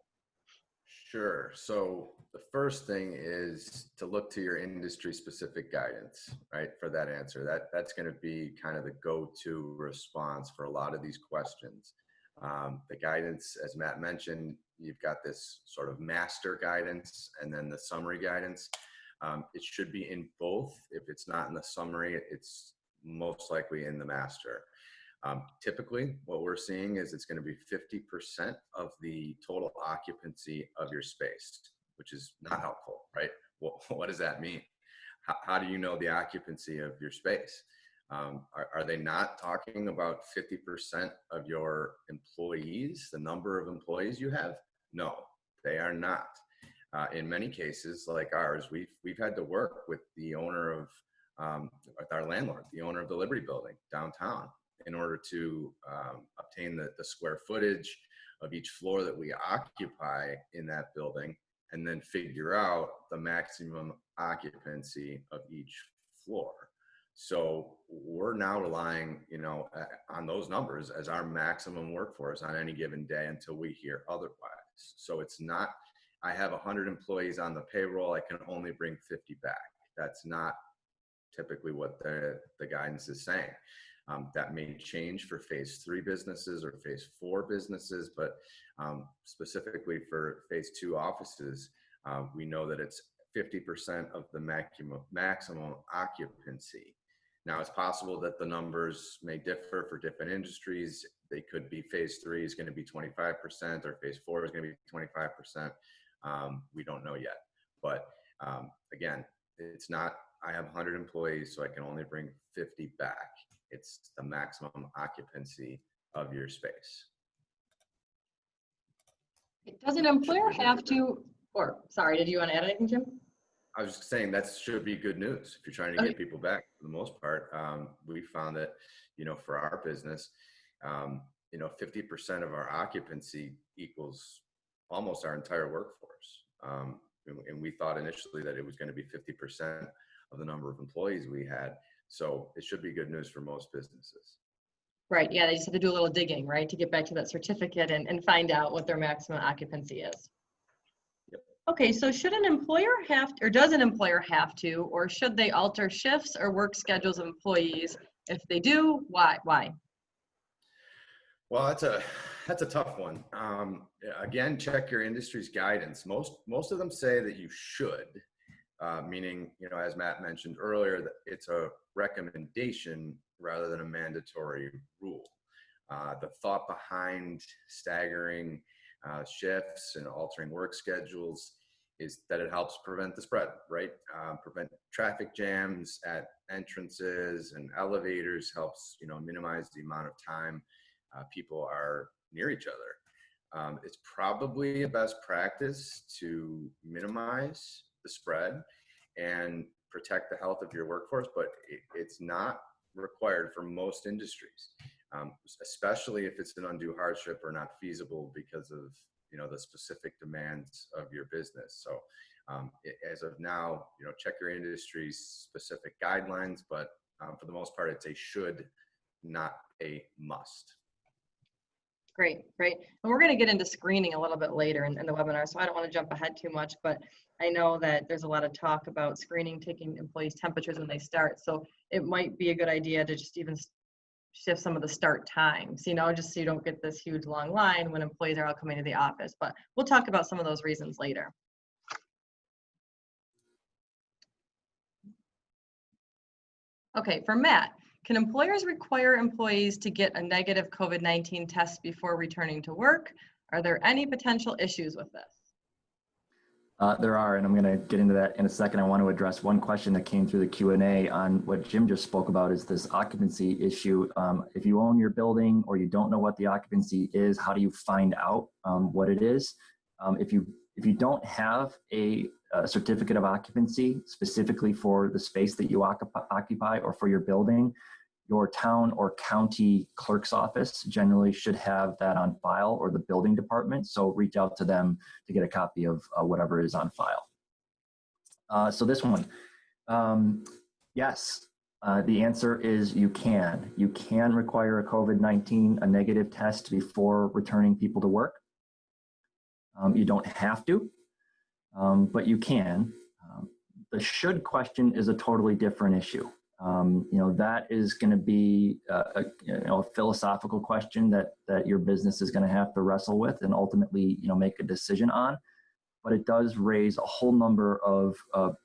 Sure. So the first thing is to look to your industry specific guidance, right? For that answer, that's going to be kind of the go-to response for a lot of these questions. The guidance, as Matt mentioned, you've got this sort of master guidance and then the summary guidance. It should be in both. If it's not in the summary, it's most likely in the master. Typically, what we're seeing is it's going to be 50% of the total occupancy of your space, which is not helpful, right? What does that mean? How do you know the occupancy of your space? Are they not talking about 50% of your employees, the number of employees you have? No, they are not. In many cases, like ours, we've had to work with the owner of, with our landlord, the owner of the Liberty Building downtown, in order to obtain the square footage of each floor that we occupy in that building, and then figure out the maximum occupancy of each floor. So we're now relying, on those numbers as our maximum workforce on any given day until we hear otherwise. So it's not, I have 100 employees on the payroll, I can only bring 50 back. That's not typically what the guidance is saying. That may change for phase 3 businesses or phase 4 businesses, but specifically for phase 2 offices, we know that it's 50% of the maximum occupancy. Now, it's possible that the numbers may differ for different industries. They could be phase 3 is going to be 25% or phase 4 is going to be 25%. We don't know yet. But again, it's not, I have 100 employees, so I can only bring 50 back. It's the maximum occupancy of your space.
Does an employer have to, or sorry, did you want to add anything, Jim?
I was just saying that should be good news if you're trying to get people back. For the most part, we found that, for our business, 50% of our occupancy equals almost our entire workforce. And we thought initially that it was going to be 50% of the number of employees we had. So it should be good news for most businesses.
Right. Yeah. They just have to do a little digging, right, to get back to that certificate and find out what their maximum occupancy is.
Yep.
Okay. So should an employer have to, or does an employer have to, or should they alter shifts or work schedules of employees? If they do, why?
Well, that's a tough one. Again, check your industry's guidance. Most of them say that you should, meaning, as Matt mentioned earlier, that it's a recommendation rather than a mandatory rule. The thought behind staggering shifts and altering work schedules is that it helps prevent the spread, right? Prevent traffic jams at entrances and elevators, helps, minimize the amount of time people are near each other. It's probably a best practice to minimize the spread and protect the health of your workforce, but it's not required for most industries, especially if it's an undue hardship or not feasible because of the specific demands of your business. So as of now, check your industry's specific guidelines, but for the most part, it's a should, not a must.
Great. And we're going to get into screening a little bit later in the webinar, so I don't want to jump ahead too much, but I know that there's a lot of talk about screening, taking employees' temperatures when they start. So it might be a good idea to just even shift some of the start times, just so you don't get this huge long line when employees are all coming to the office. But we'll talk about some of those reasons later. Okay, for Matt, can employers require employees to get a negative COVID-19 test before returning to work? Are there any potential issues with this?
There are, and I'm going to get into that in a second. I want to address one question that came through the Q&A on what Jim just spoke about, is this occupancy issue. If you own your building or you don't know what the occupancy is, how do you find out what it is? If you don't have a certificate of occupancy specifically for the space that you occupy or for your building, your town or county clerk's office generally should have that on file, or the building department. So reach out to them to get a copy of whatever is on file. So this one, yes, the answer is you can. You can require a COVID-19, a negative test before returning people to work. You don't have to, but you can. The should question is a totally different issue. That is going to be a philosophical question that your business is going to have to wrestle with and ultimately, make a decision on. But it does raise a whole number of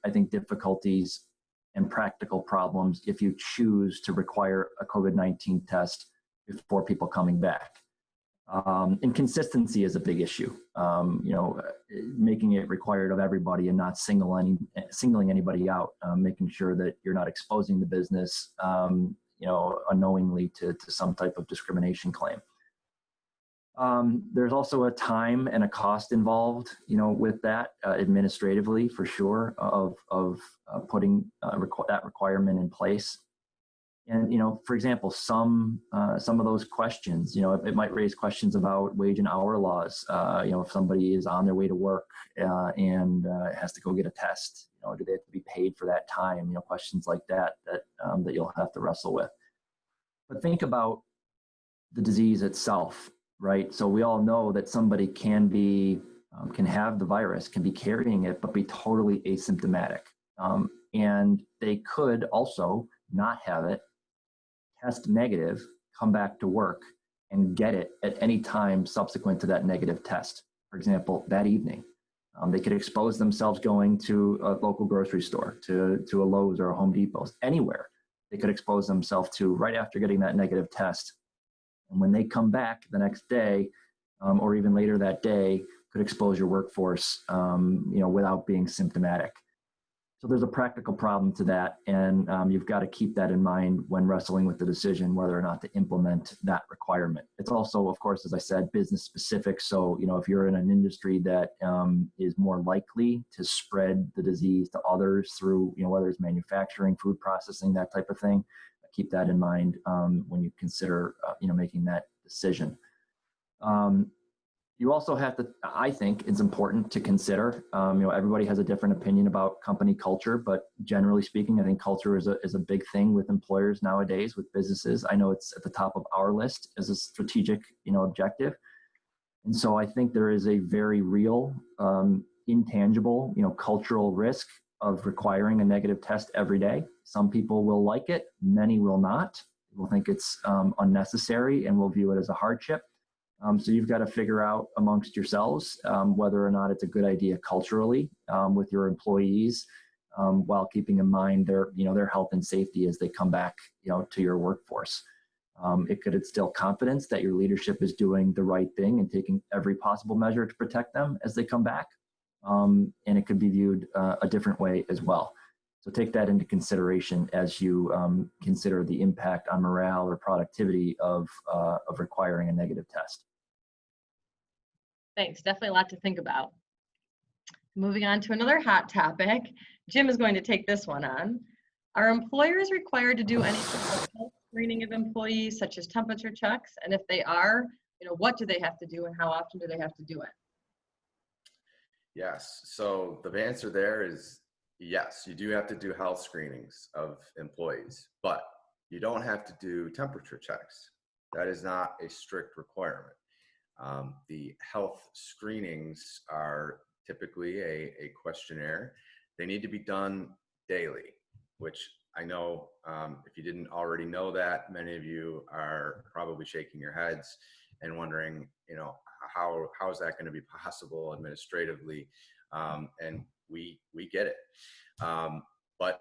I think, difficulties and practical problems if you choose to require a COVID-19 test before people coming back. And consistency is a big issue. Making it required of everybody and not singling anybody out, making sure that you're not exposing the business, unknowingly to some type of discrimination claim. There's also a time and a cost involved, with that administratively, for sure, of putting that requirement in place. And, for example, some of those questions, it might raise questions about wage and hour laws. If somebody is on their way to work and has to go get a test, do they have to be paid for that time? Questions like that you'll have to wrestle with. But think about the disease itself, right? So we all know that somebody can have the virus, can be carrying it, but be totally asymptomatic. And they could also not have it, test negative, come back to work, and get it at any time subsequent to that negative test. For example, that evening, they could expose themselves going to a local grocery store, to a Lowe's or a Home Depot, anywhere. They could expose themselves to right after getting that negative test. And when they come back the next day, or even later that day, could expose your workforce, without being symptomatic. So there's a practical problem to that, and you've got to keep that in mind when wrestling with the decision whether or not to implement that requirement. It's also, of course, as I said, business specific. So, if you're in an industry that is more likely to spread the disease to others through, whether it's manufacturing, food processing, that type of thing, keep that in mind when you consider, making that decision. You also have to, I think it's important to consider, everybody has a different opinion about company culture, but generally speaking, I think culture is a big thing with employers nowadays, with businesses. I know it's at the top of our list as a strategic, objective. And so I think there is a very real, intangible, cultural risk of requiring a negative test every day. Some people will like it, many will not. Will think it's unnecessary and will view it as a hardship. So you've got to figure out amongst yourselves whether or not it's a good idea culturally with your employees, while keeping in mind their health and safety as they come back, to your workforce. It could instill confidence that your leadership is doing the right thing and taking every possible measure to protect them as they come back. And it could be viewed a different way as well. So take that into consideration as you consider the impact on morale or productivity of requiring a negative test.
Thanks. Definitely a lot to think about. Moving on to another hot topic. Jim is going to take this one on. Are employers required to do any sort of health screening of employees, such as temperature checks? And if they are, what do they have to do and how often do they have to do it?
Yes. So the answer there is yes, you do have to do health screenings of employees, but you don't have to do temperature checks. That is not a strict requirement. The health screenings are typically a questionnaire. They need to be done daily, which I know if you didn't already know that, many of you are probably shaking your heads and wondering, how is that going to be possible administratively? And we get it. But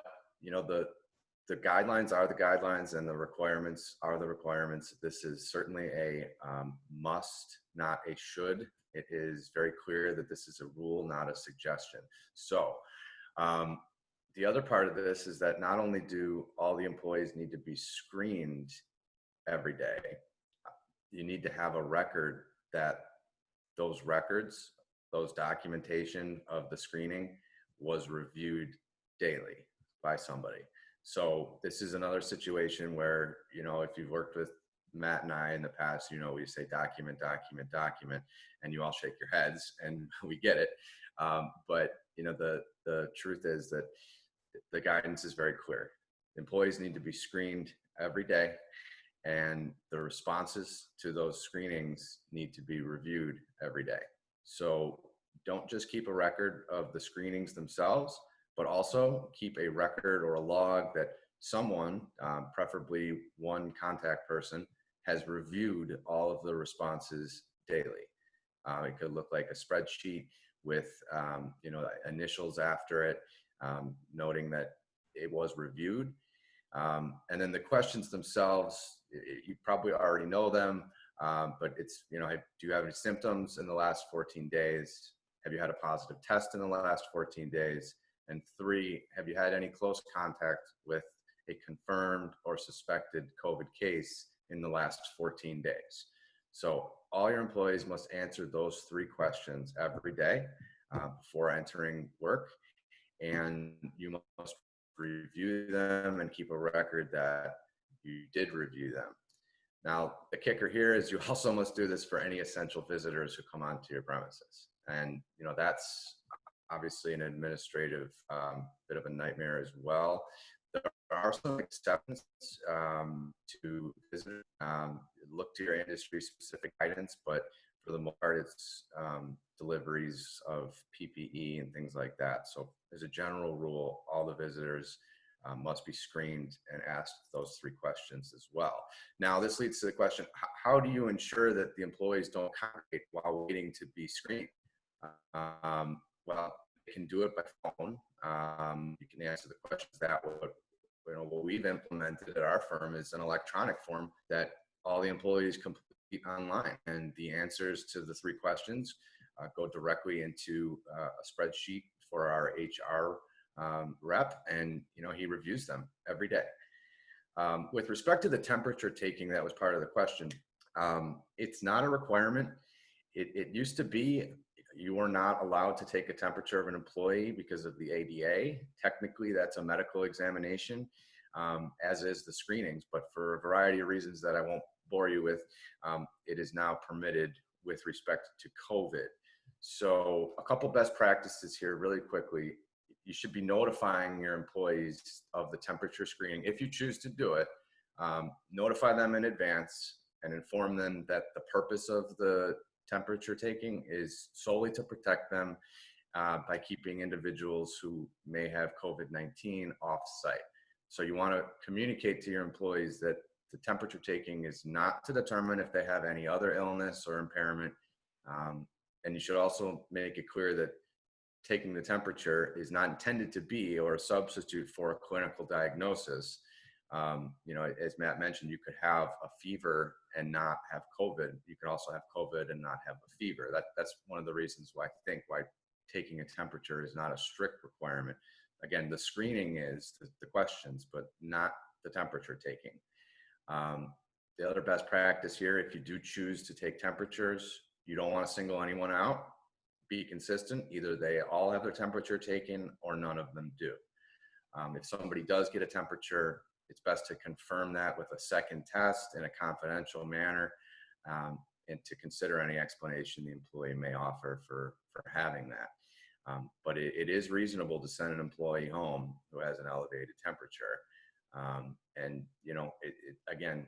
the guidelines are the guidelines and the requirements are the requirements. This is certainly a must, not a should. It is very clear that this is a rule, not a suggestion. So the other part of this is that not only do all the employees need to be screened every day, you need to have a record that those records, those documentation of the screening was reviewed daily by somebody. So this is another situation where, if you've worked with Matt and I in the past, we say document, document, document, and you all shake your heads and we get it. But the truth is that the guidance is very clear. Employees need to be screened every day, and the responses to those screenings need to be reviewed every day. So don't just keep a record of the screenings themselves, but also keep a record or a log that someone, preferably one contact person, has reviewed all of the responses daily. It could look like a spreadsheet with initials after it, noting that it was reviewed. And then the questions themselves, you probably already know them, but it's, do you have any symptoms in the last 14 days? Have you had a positive test in the last 14 days? And 3, have you had any close contact with a confirmed or suspected COVID case in the last 14 days? So all your employees must answer those 3 questions every day before entering work. And you must review them and keep a record that you did review them. Now, the kicker here is you also must do this for any essential visitors who come onto your premises. And, that's obviously an administrative bit of a nightmare as well. There are some exceptions to visitors. Look to your industry specific guidance, but for the most part, it's deliveries of PPE and things like that. So as a general rule, all the visitors must be screened and asked those 3 questions as well. Now, this leads to the question, how do you ensure that the employees don't congregate while waiting to be screened? Well, you can do it by phone. You can answer the questions that way. What we've implemented at our firm is an electronic form that all the employees complete online, and the answers to the 3 questions go directly into a spreadsheet for our HR rep, and he reviews them every day. With respect to the temperature taking, that was part of the question. It's not a requirement. It used to be you were not allowed to take a temperature of an employee because of the ADA. Technically, that's a medical examination, as is the screenings. But for a variety of reasons that I won't bore you with, it is now permitted with respect to COVID. So a couple best practices here really quickly. You should be notifying your employees of the temperature screening. If you choose to do it, notify them in advance and inform them that the purpose of the temperature taking is solely to protect them by keeping individuals who may have COVID-19 off site. So you want to communicate to your employees that the temperature taking is not to determine if they have any other illness or impairment. And you should also make it clear that taking the temperature is not intended to be or a substitute for a clinical diagnosis. As Matt mentioned, you could have a fever and not have COVID. You could also have COVID and not have a fever. That's one of the reasons why taking a temperature is not a strict requirement. Again, the screening is the questions, but not the temperature taking. The other best practice here, if you do choose to take temperatures, you don't want to single anyone out. Be consistent. Either they all have their temperature taken or none of them do. If somebody does get a temperature, it's best to confirm that with a second test in a confidential manner, and to consider any explanation the employee may offer for having that. But it is reasonable to send an employee home who has an elevated temperature. Again,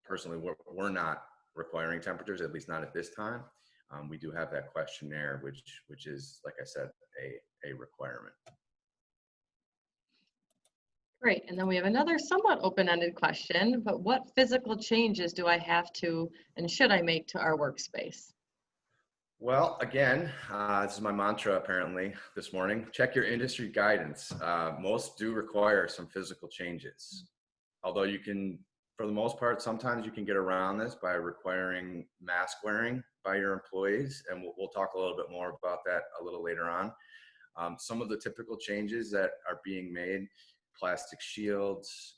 personally, we're not requiring temperatures, at least not at this time. We do have that questionnaire, which is, like I said, a requirement.
Great, and then we have another somewhat open-ended question, but what physical changes do I have to and should I make to our workspace?
Well, again, this is my mantra apparently this morning. Check your industry guidance. Most do require some physical changes. Although you can, for the most part, sometimes you can get around this by requiring mask wearing by your employees, and we'll talk a little bit more about that a little later on. Some of the typical changes that are being made: plastic shields,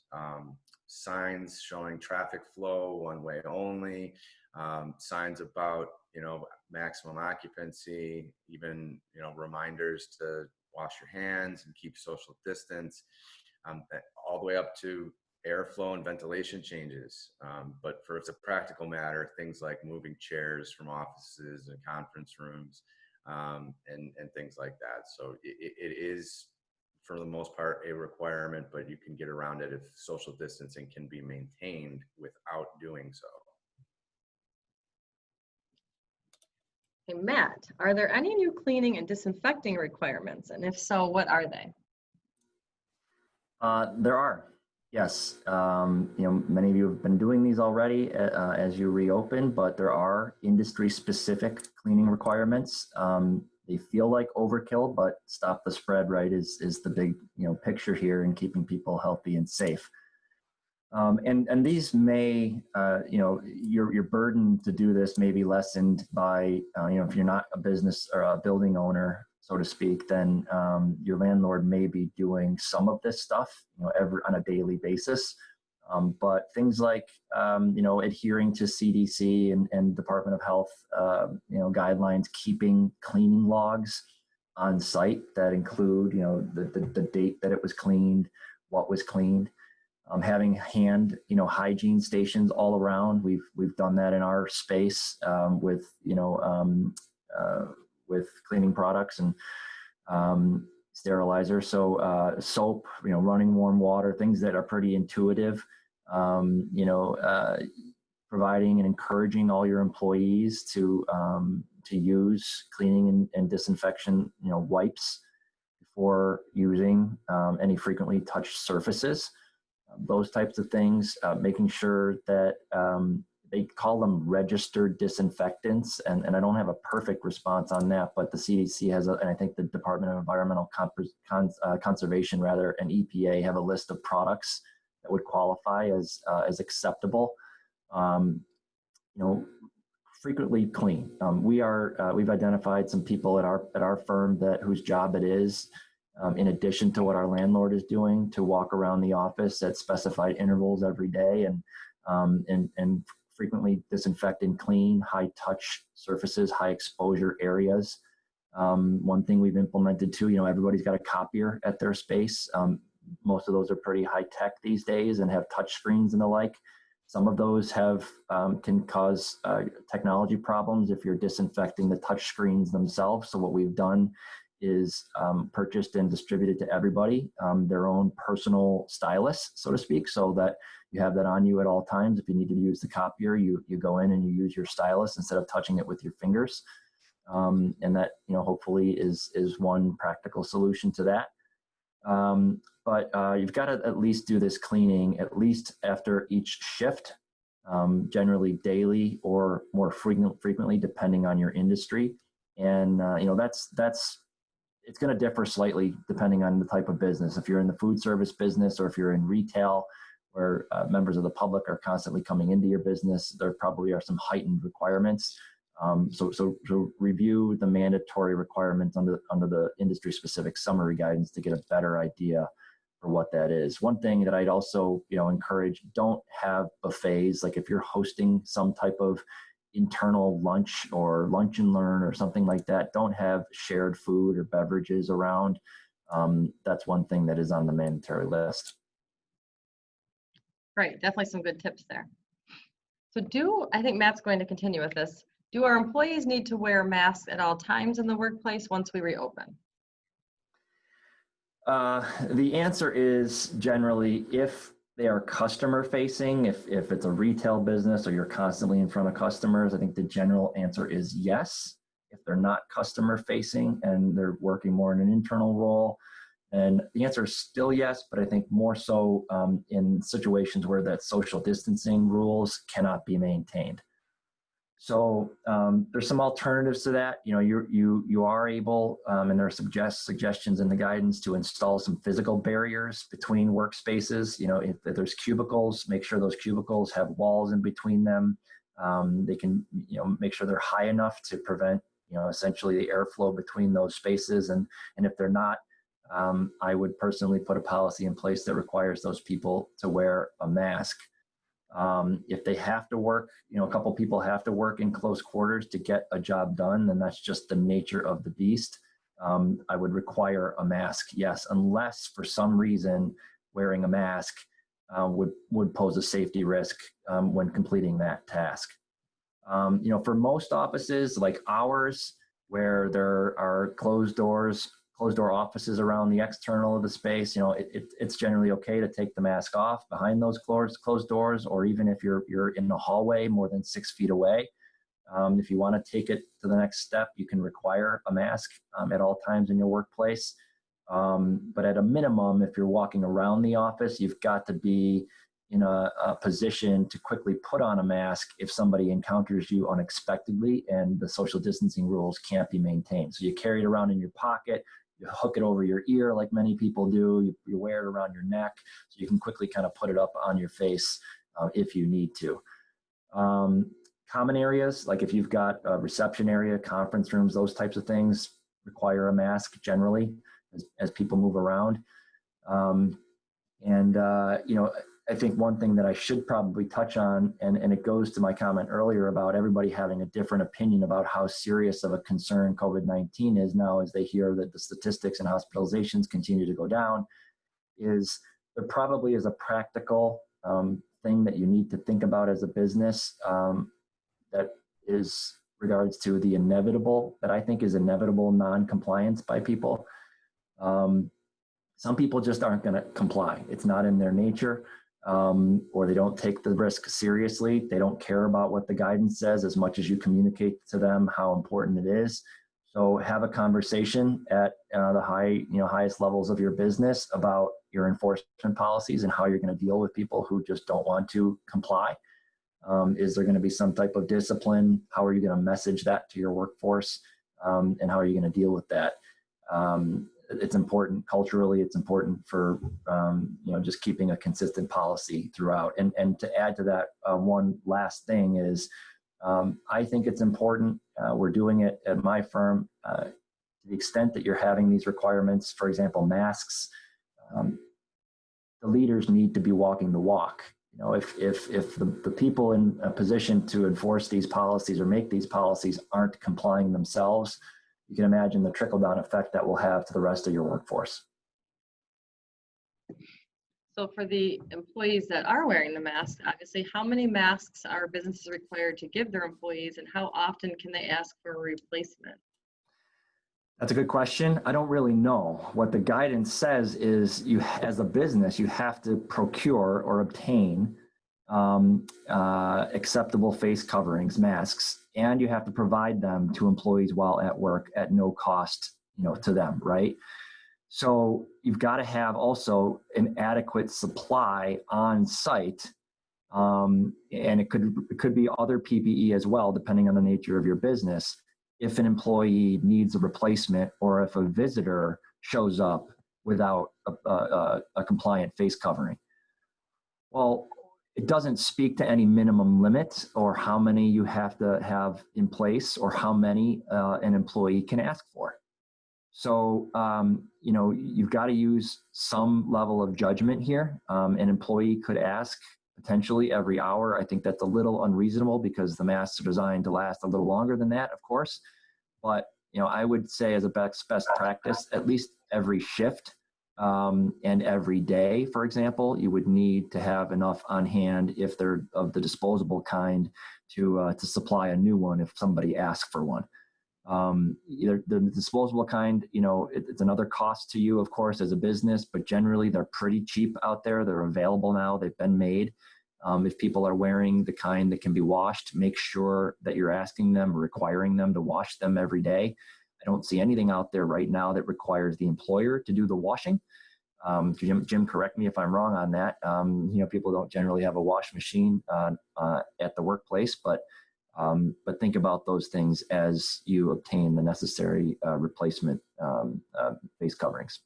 signs showing traffic flow, one way only, signs about, maximum occupancy, even, reminders to wash your hands and keep social distance, all the way up to airflow and ventilation changes. But for it's a practical matter, things like moving chairs from offices and conference rooms, and things like that. So it is, for the most part, a requirement, but you can get around it if social distancing can be maintained without doing so.
Hey, Matt, are there any new cleaning and disinfecting requirements? And if so, what are they?
There are, yes. Many of you have been doing these already as you reopen, but there are industry-specific cleaning requirements. They feel like overkill, but stop the spread, right, is the big picture here in keeping people healthy and safe. And these may, your burden to do this may be lessened by, if you're not a business or a building owner, so to speak, then your landlord may be doing some of this stuff, on a daily basis. But things like, adhering to CDC and Department of Health, guidelines, keeping cleaning logs on site that include, the date that it was cleaned, what was cleaned. Having hand, hygiene stations all around. We've done that in our space with cleaning products and sterilizer. So soap, running warm water, things that are pretty intuitive. Providing and encouraging all your employees to use cleaning and disinfection, wipes before using any frequently touched surfaces. Those types of things, making sure that they call them registered disinfectants, and I don't have a perfect response on that, but the CDC has, and I think the Department of Environmental Conservation, and EPA have a list of products that would qualify as acceptable. Frequently clean. We've identified some people at our firm whose job it is in addition to what our landlord is doing, to walk around the office at specified intervals every day and frequently disinfect and clean high touch surfaces, high exposure areas. One thing we've implemented too, everybody's got a copier at their space. Most of those are pretty high tech these days and have touch screens and the like. Some of those can cause technology problems if you're disinfecting the touch screens themselves. So what we've done is purchased and distributed to everybody their own personal stylus, so to speak, so that you have that on you at all times. If you need to use the copier, you go in and you use your stylus instead of touching it with your fingers. And that, hopefully is one practical solution to that. But you've got to at least do this cleaning at least after each shift, generally daily or more frequently depending on your industry. And it's going to differ slightly depending on the type of business. If you're in the food service business or if you're in retail where members of the public are constantly coming into your business, there probably are some heightened requirements. So review the mandatory requirements under the industry specific summary guidance to get a better idea for what that is. One thing that I'd also, encourage, don't have buffets. Like if you're hosting some type of internal lunch or lunch and learn or something like that, don't have shared food or beverages around. That's one thing that is on the mandatory list.
Right, definitely some good tips there. So I think Matt's going to continue with this. Do our employees need to wear masks at all times in the workplace once we reopen?
The answer is generally if they are customer facing, if it's a retail business or you're constantly in front of customers, I think the general answer is yes. If they're not customer facing and they're working more in an internal role, and the answer is still yes, but I think more so in situations where that social distancing rules cannot be maintained. So there's some alternatives to that. You are able, and there are suggestions in the guidance to install some physical barriers between workspaces. If there's cubicles, make sure those cubicles have walls in between them. They can, make sure they're high enough to prevent, essentially the airflow between those spaces. And if they're not, I would personally put a policy in place that requires those people to wear a mask. If they have to work, a couple people have to work in close quarters to get a job done, and that's just the nature of the beast. I would require a mask, yes, unless for some reason wearing a mask would pose a safety risk when completing that task. For most offices like ours, where there are closed door offices around the external of the space, it's generally okay to take the mask off behind those closed doors, or even if you're in the hallway more than 6 feet away. If you want to take it to the next step, you can require a mask at all times in your workplace. But at a minimum, if you're walking around the office, you've got to be in a position to quickly put on a mask if somebody encounters you unexpectedly and the social distancing rules can't be maintained. So you carry it around in your pocket, you hook it over your ear like many people do, you wear it around your neck so you can quickly kind of put it up on your face if you need to. Common areas, like if you've got a reception area, conference rooms, those types of things require a mask generally as people move around. I think one thing that I should probably touch on, and it goes to my comment earlier about everybody having a different opinion about how serious of a concern COVID-19 is now as they hear that the statistics and hospitalizations continue to go down, is there probably is a practical thing that you need to think about as a business that is regards to the inevitable, that I think is inevitable non-compliance by people. Some people just aren't going to comply. It's not in their nature. Or they don't take the risk seriously. They don't care about what the guidance says as much as you communicate to them how important it is. So have a conversation at the highest levels of your business about your enforcement policies and how you're going to deal with people who just don't want to comply. Is there going to be some type of discipline? How are you going to message that to your workforce? And how are you going to deal with that? It's important culturally. It's important for just keeping a consistent policy throughout. And to add to that, one last thing is I think it's important. We're doing it at my firm to To the extent that you're having these requirements, for example, masks, the leaders need to be walking the walk. You know, if the people in a position to enforce these policies or make these policies aren't complying themselves, you can imagine the trickle-down effect that will have to the rest of your workforce.
So for the employees that are wearing the mask, obviously, how many masks are businesses required to give their employees, and how often can they ask for a replacement?
That's a good question. I don't really know. What the guidance says is you, as a business, you have to procure or obtain acceptable face coverings, masks, and you have to provide them to employees while at work at no cost, you know, to them, right? So you've got to have also an adequate supply on site, and it could be other PPE as well, depending on the nature of your business. If an employee needs a replacement or if a visitor shows up without a compliant face covering. Well, it doesn't speak to any minimum limit or how many you have to have in place or how many an employee can ask for. So, you know, you've got to use some level of judgment here. An employee could ask potentially every hour. I think that's a little unreasonable because the masks are designed to last a little longer than that, of course. But, you know, I would say as a best practice, at least every shift and every day, for example, you would need to have enough on hand if they're of the disposable kind to supply a new one if somebody asks for one. Either the disposable kind, you know, it's another cost to you, of course, as a business, but generally they're pretty cheap out there. They're available now. They've been made. If people are wearing the kind that can be washed, make sure that you're asking them or requiring them to wash them every day. I don't see anything out there right now that requires the employer to do the washing. Jim, correct me if I'm wrong on that. You know, people don't generally have a wash machine at the workplace, but think about those things as you obtain the necessary replacement face coverings.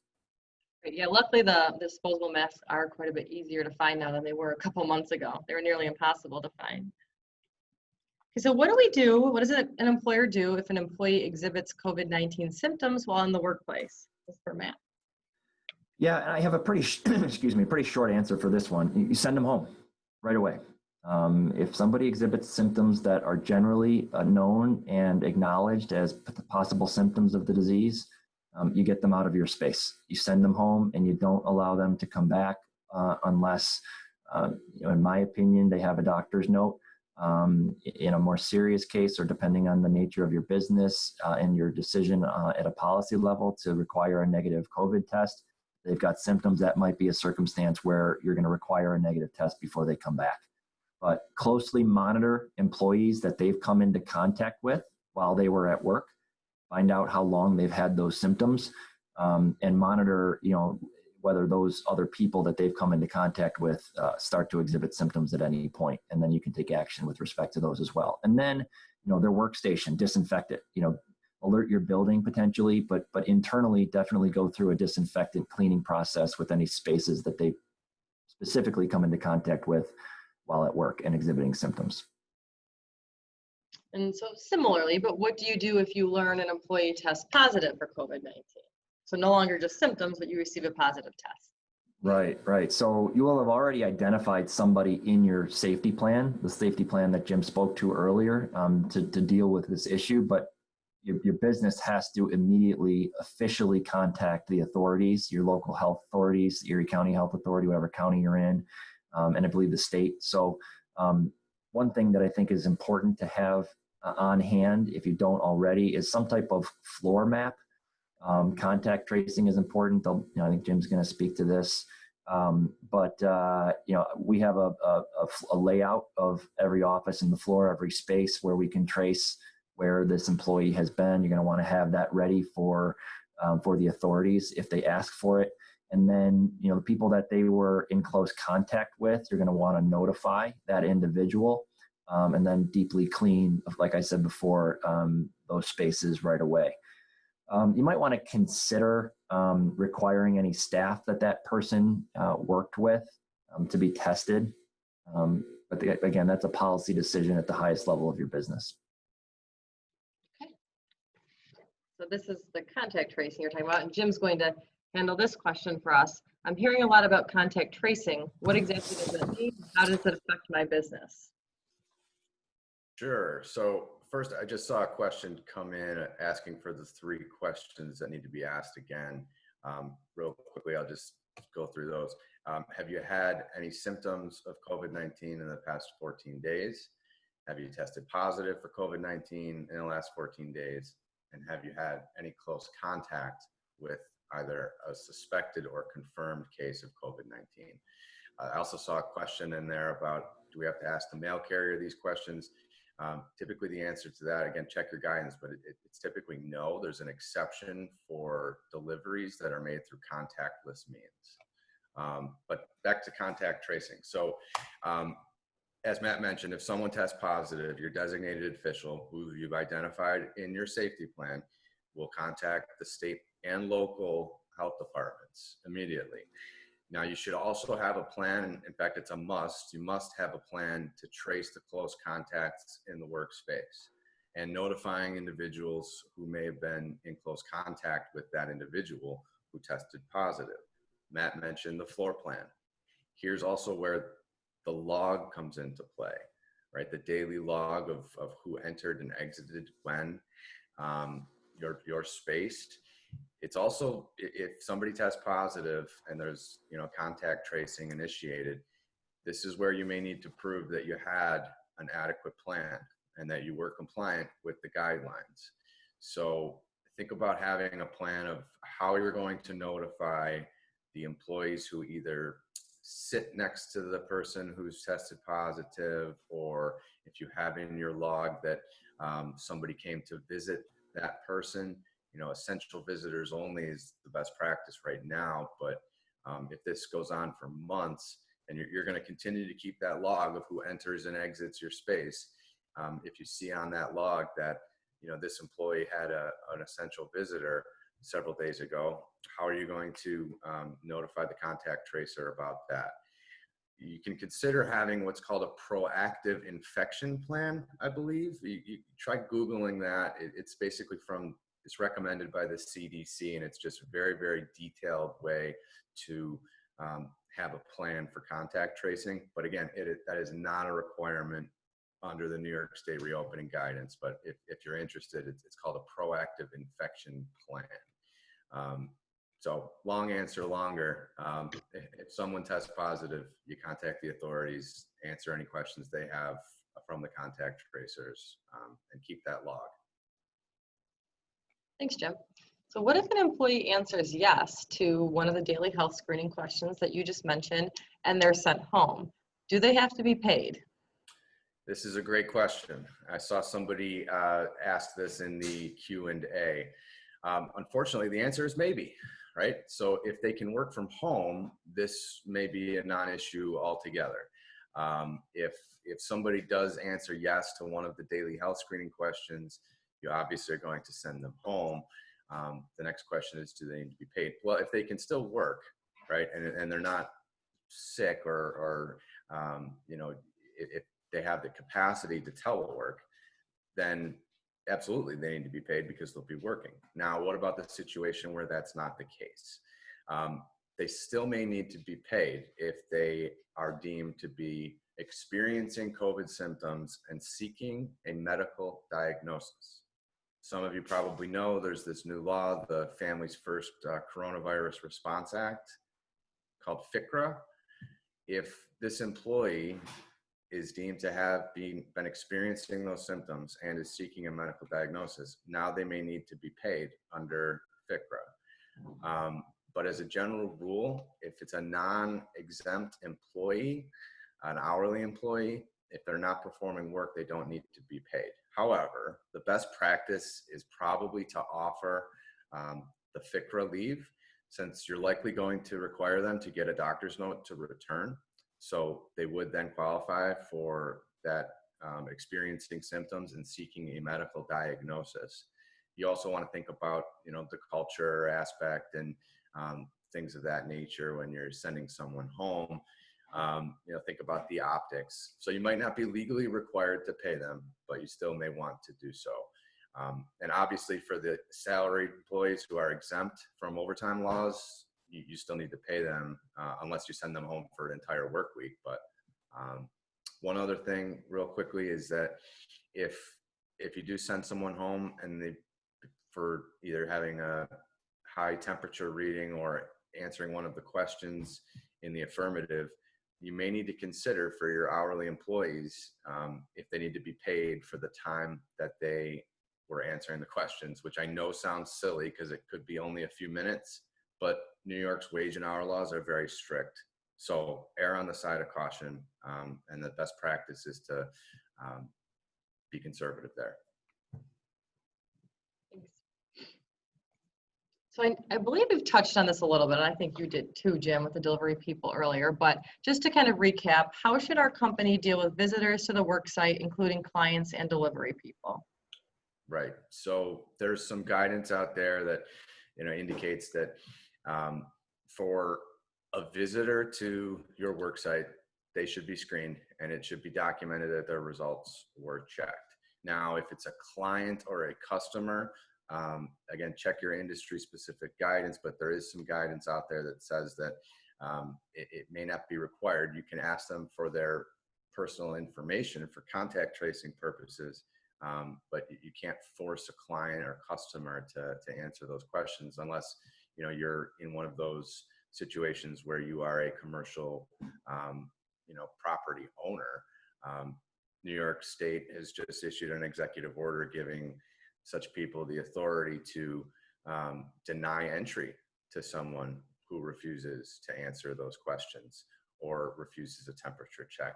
Yeah, luckily the disposable masks are quite a bit easier to find now than they were a couple months ago. They were nearly impossible to find. Okay, so what do we do? What does an employer do if an employee exhibits COVID-19 symptoms while in the workplace? This is for Matt.
Yeah, and I have a pretty, pretty short answer for this one. You send them home right away. If somebody exhibits symptoms that are generally known and acknowledged as possible symptoms of the disease, you get them out of your space. You send them home and you don't allow them to come back unless, you know, in my opinion, they have a doctor's note. In a more serious case, or depending on the nature of your business and your decision at a policy level to require a negative COVID test, they've got symptoms, that might be a circumstance where you're going to require a negative test before they come back. But closely monitor employees that they've come into contact with while they were at work. Find out how long they've had those symptoms, and monitor, you know, whether those other people that they've come into contact with start to exhibit symptoms at any point, and then you can take action with respect to those as well. And then, you know, their workstation, disinfect it. You know, alert your building potentially, but internally, definitely go through a disinfectant cleaning process with any spaces that they specifically come into contact with while at work and exhibiting symptoms.
And so similarly, but what do you do if you learn an employee tests positive for COVID-19? So no longer just symptoms, but you receive a positive test.
Right. So you will have already identified somebody in your safety plan, the safety plan that Jim spoke to earlier, to deal with this issue, but your business has to immediately officially contact the authorities, your local health authorities, Erie County Health Authority, whatever county you're in, and I believe the state. So one thing that I think is important to have on hand, if you don't already, is some type of floor map. Contact tracing is important. You know, I think Jim's going to speak to this. But you know, we have a layout of every office in the floor, every space where we can trace where this employee has been. You're going to want to have that ready for the authorities if they ask for it. And then, you know, the people that they were in close contact with, you're going to want to notify that individual, and then deeply clean, like I said before, those spaces right away. You might want to consider requiring any staff that person worked with to be tested. But again, that's a policy decision at the highest level of your business.
So this is the contact tracing you're talking about, and Jim's going to handle this question for us. I'm hearing a lot about contact tracing. What exactly does that mean? How does it affect my business?
Sure. So first, I just saw a question come in asking for the 3 questions that need to be asked again. Real quickly, I'll just go through those. Have you had any symptoms of COVID-19 in the past 14 days? Have you tested positive for COVID-19 in the last 14 days? And have you had any close contact with either a suspected or confirmed case of COVID-19? I also saw a question in there about, do we have to ask the mail carrier these questions? Typically the answer to that, again, check your guidance, but it's typically no. There's an exception for deliveries that are made through contactless means. But back to contact tracing. So as Matt mentioned, if someone tests positive, your designated official who you've identified in your safety plan will contact the state and local health departments immediately. Now, you should also have a plan. In fact, it's a must. You must have a plan to trace the close contacts in the workspace and notifying individuals who may have been in close contact with that individual who tested positive. Matt mentioned the floor plan. Here's also where the log comes into play, right? The daily log of who entered and exited when, your space. It's also, if somebody tests positive and there's, contact tracing initiated, this is where you may need to prove that you had an adequate plan and that you were compliant with the guidelines. So think about having a plan of how you're going to notify the employees who either sit next to the person who's tested positive, or if you have in your log that somebody came to visit that person. Essential visitors only is the best practice right now, but if this goes on for months and you're going to continue to keep that log of who enters and exits your space, if you see on that log that this employee had an essential visitor several days ago, how are you going to notify the contact tracer about that? You can consider having what's called a proactive infection plan, I believe. You try Googling that. It's basically it's recommended by the CDC, and it's just a very, very detailed way to have a plan for contact tracing. But again, that is not a requirement under the New York State reopening guidance. But if you're interested, it's called a proactive infection plan. So long answer, longer. If someone tests positive, you contact the authorities, answer any questions they have from the contact tracers, and keep that log.
Thanks, Jim. So what if an employee answers yes to one of the daily health screening questions that you just mentioned and they're sent home? Do they have to be paid?
This is a great question. I saw somebody ask this in the Q&A. Unfortunately, the answer is maybe, right? So if they can work from home, this may be a non-issue altogether. If somebody does answer yes to one of the daily health screening questions, you obviously are going to send them home. The next question is, do they need to be paid? Well, if they can still work, right, and they're not sick or if they have the capacity to telework, then absolutely they need to be paid because they'll be working. Now, what about the situation where that's not the case? They still may need to be paid if they are deemed to be experiencing COVID symptoms and seeking a medical diagnosis. Some of you probably know there's this new law, the Family's First Coronavirus Response Act, called FCRA. If this employee is deemed to have been experiencing those symptoms and is seeking a medical diagnosis, now they may need to be paid under FCRA. But as a general rule, if it's a non-exempt employee, an hourly employee, if they're not performing work, they don't need to be paid. However, the best practice is probably to offer the FCRA leave, since you're likely going to require them to get a doctor's note to return. So they would then qualify for that experiencing symptoms and seeking a medical diagnosis. You also want to think about, the culture aspect and things of that nature when you're sending someone home. Think about the optics. So you might not be legally required to pay them, but you still may want to do so. And obviously for the salaried employees who are exempt from overtime laws, you still need to pay them unless you send them home for an entire work week. But one other thing real quickly is that if you do send someone home and they, for either having a high temperature reading or answering one of the questions in the affirmative, you may need to consider for your hourly employees if they need to be paid for the time that they were answering the questions, which I know sounds silly because it could be only a few minutes, but New York's wage and hour laws are very strict. So err on the side of caution, and the best practice is to be conservative there.
Thanks. So I believe we've touched on this a little bit, and I think you did too, Jim, with the delivery people earlier, but just to kind of recap, how should our company deal with visitors to the work site, including clients and delivery people?
Right. So there's some guidance out there that, indicates that for a visitor to your work site, they should be screened and it should be documented that their results were checked. Now, if it's a client or a customer, again, check your industry specific guidance, but there is some guidance out there that says that it may not be required. You can ask them for their personal information for contact tracing purposes, but you can't force a client or customer to answer those questions unless you're in one of those situations where you are a commercial property owner. New York State has just issued an executive order giving such people the authority to deny entry to someone who refuses to answer those questions or refuses a temperature check,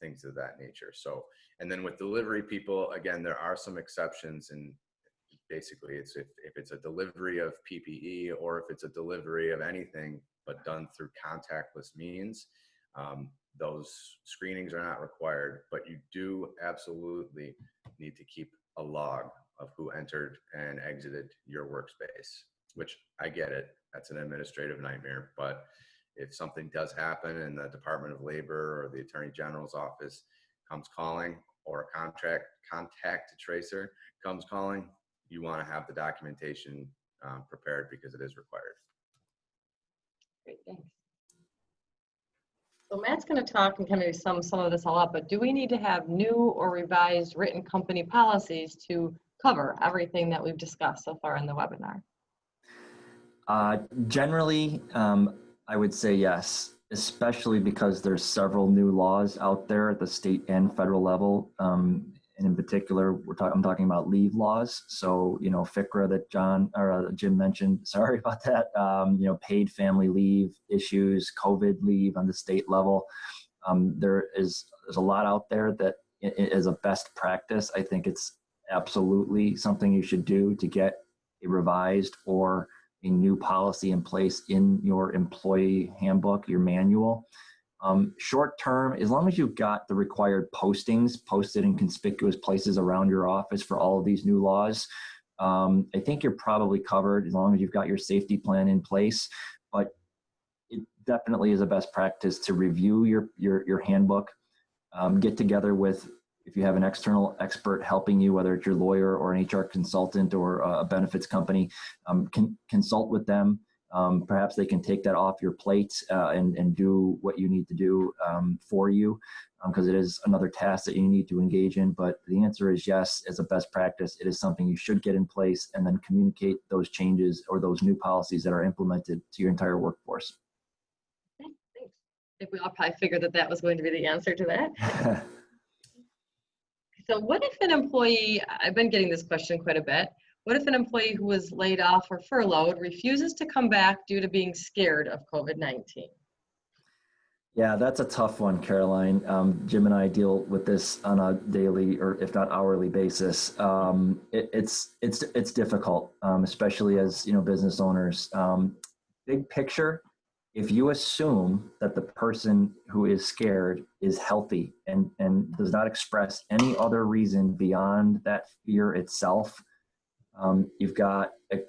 things of that nature. So, and then with delivery people, again, there are some exceptions, and basically it's if it's a delivery of PPE or if it's a delivery of anything but done through contactless means, those screenings are not required, but you do absolutely need to keep a log of who entered and exited your workspace, which I get it. That's an administrative nightmare. But if something does happen and the Department of Labor or the Attorney General's office comes calling, or a contact tracer comes calling, you want to have the documentation prepared because it is required.
Great, thanks. So Matt's going to talk and kind of sum some of this all up, but do we need to have new or revised written company policies to cover everything that we've discussed so far in the webinar?
Generally, I would say yes, especially because there's several new laws out there at the state and federal level. And in particular, I'm talking about leave laws. So, FCRA that Jim mentioned, sorry about that, paid family leave issues, COVID leave on the state level. There's a lot out there that is a best practice. I think it's absolutely something you should do to get a revised or a new policy in place in your employee handbook, your manual. Short term, as long as you've got the required postings posted in conspicuous places around your office for all of these new laws, I think you're probably covered as long as you've got your safety plan in place. But it definitely is a best practice to review your handbook, get together with, if you have an external expert helping you, whether it's your lawyer or an HR consultant or a benefits company, consult with them. Perhaps they can take that off your plate and do what you need to do for you, because it is another task that you need to engage in. But the answer is yes, as a best practice, it is something you should get in place and then communicate those changes or those new policies that are implemented to your entire workforce.
Okay, thanks. I think we all probably figured that was going to be the answer to that. So what if an employee, I've been getting this question quite a bit, what if an employee who was laid off or furloughed refuses to come back due to being scared of COVID-19?
Yeah, that's a tough one, Caroline. Jim and I deal with this on a daily or if not hourly basis. It's difficult, especially as business owners. Big picture, if you assume that the person who is scared is healthy and does not express any other reason beyond that fear itself, you've got a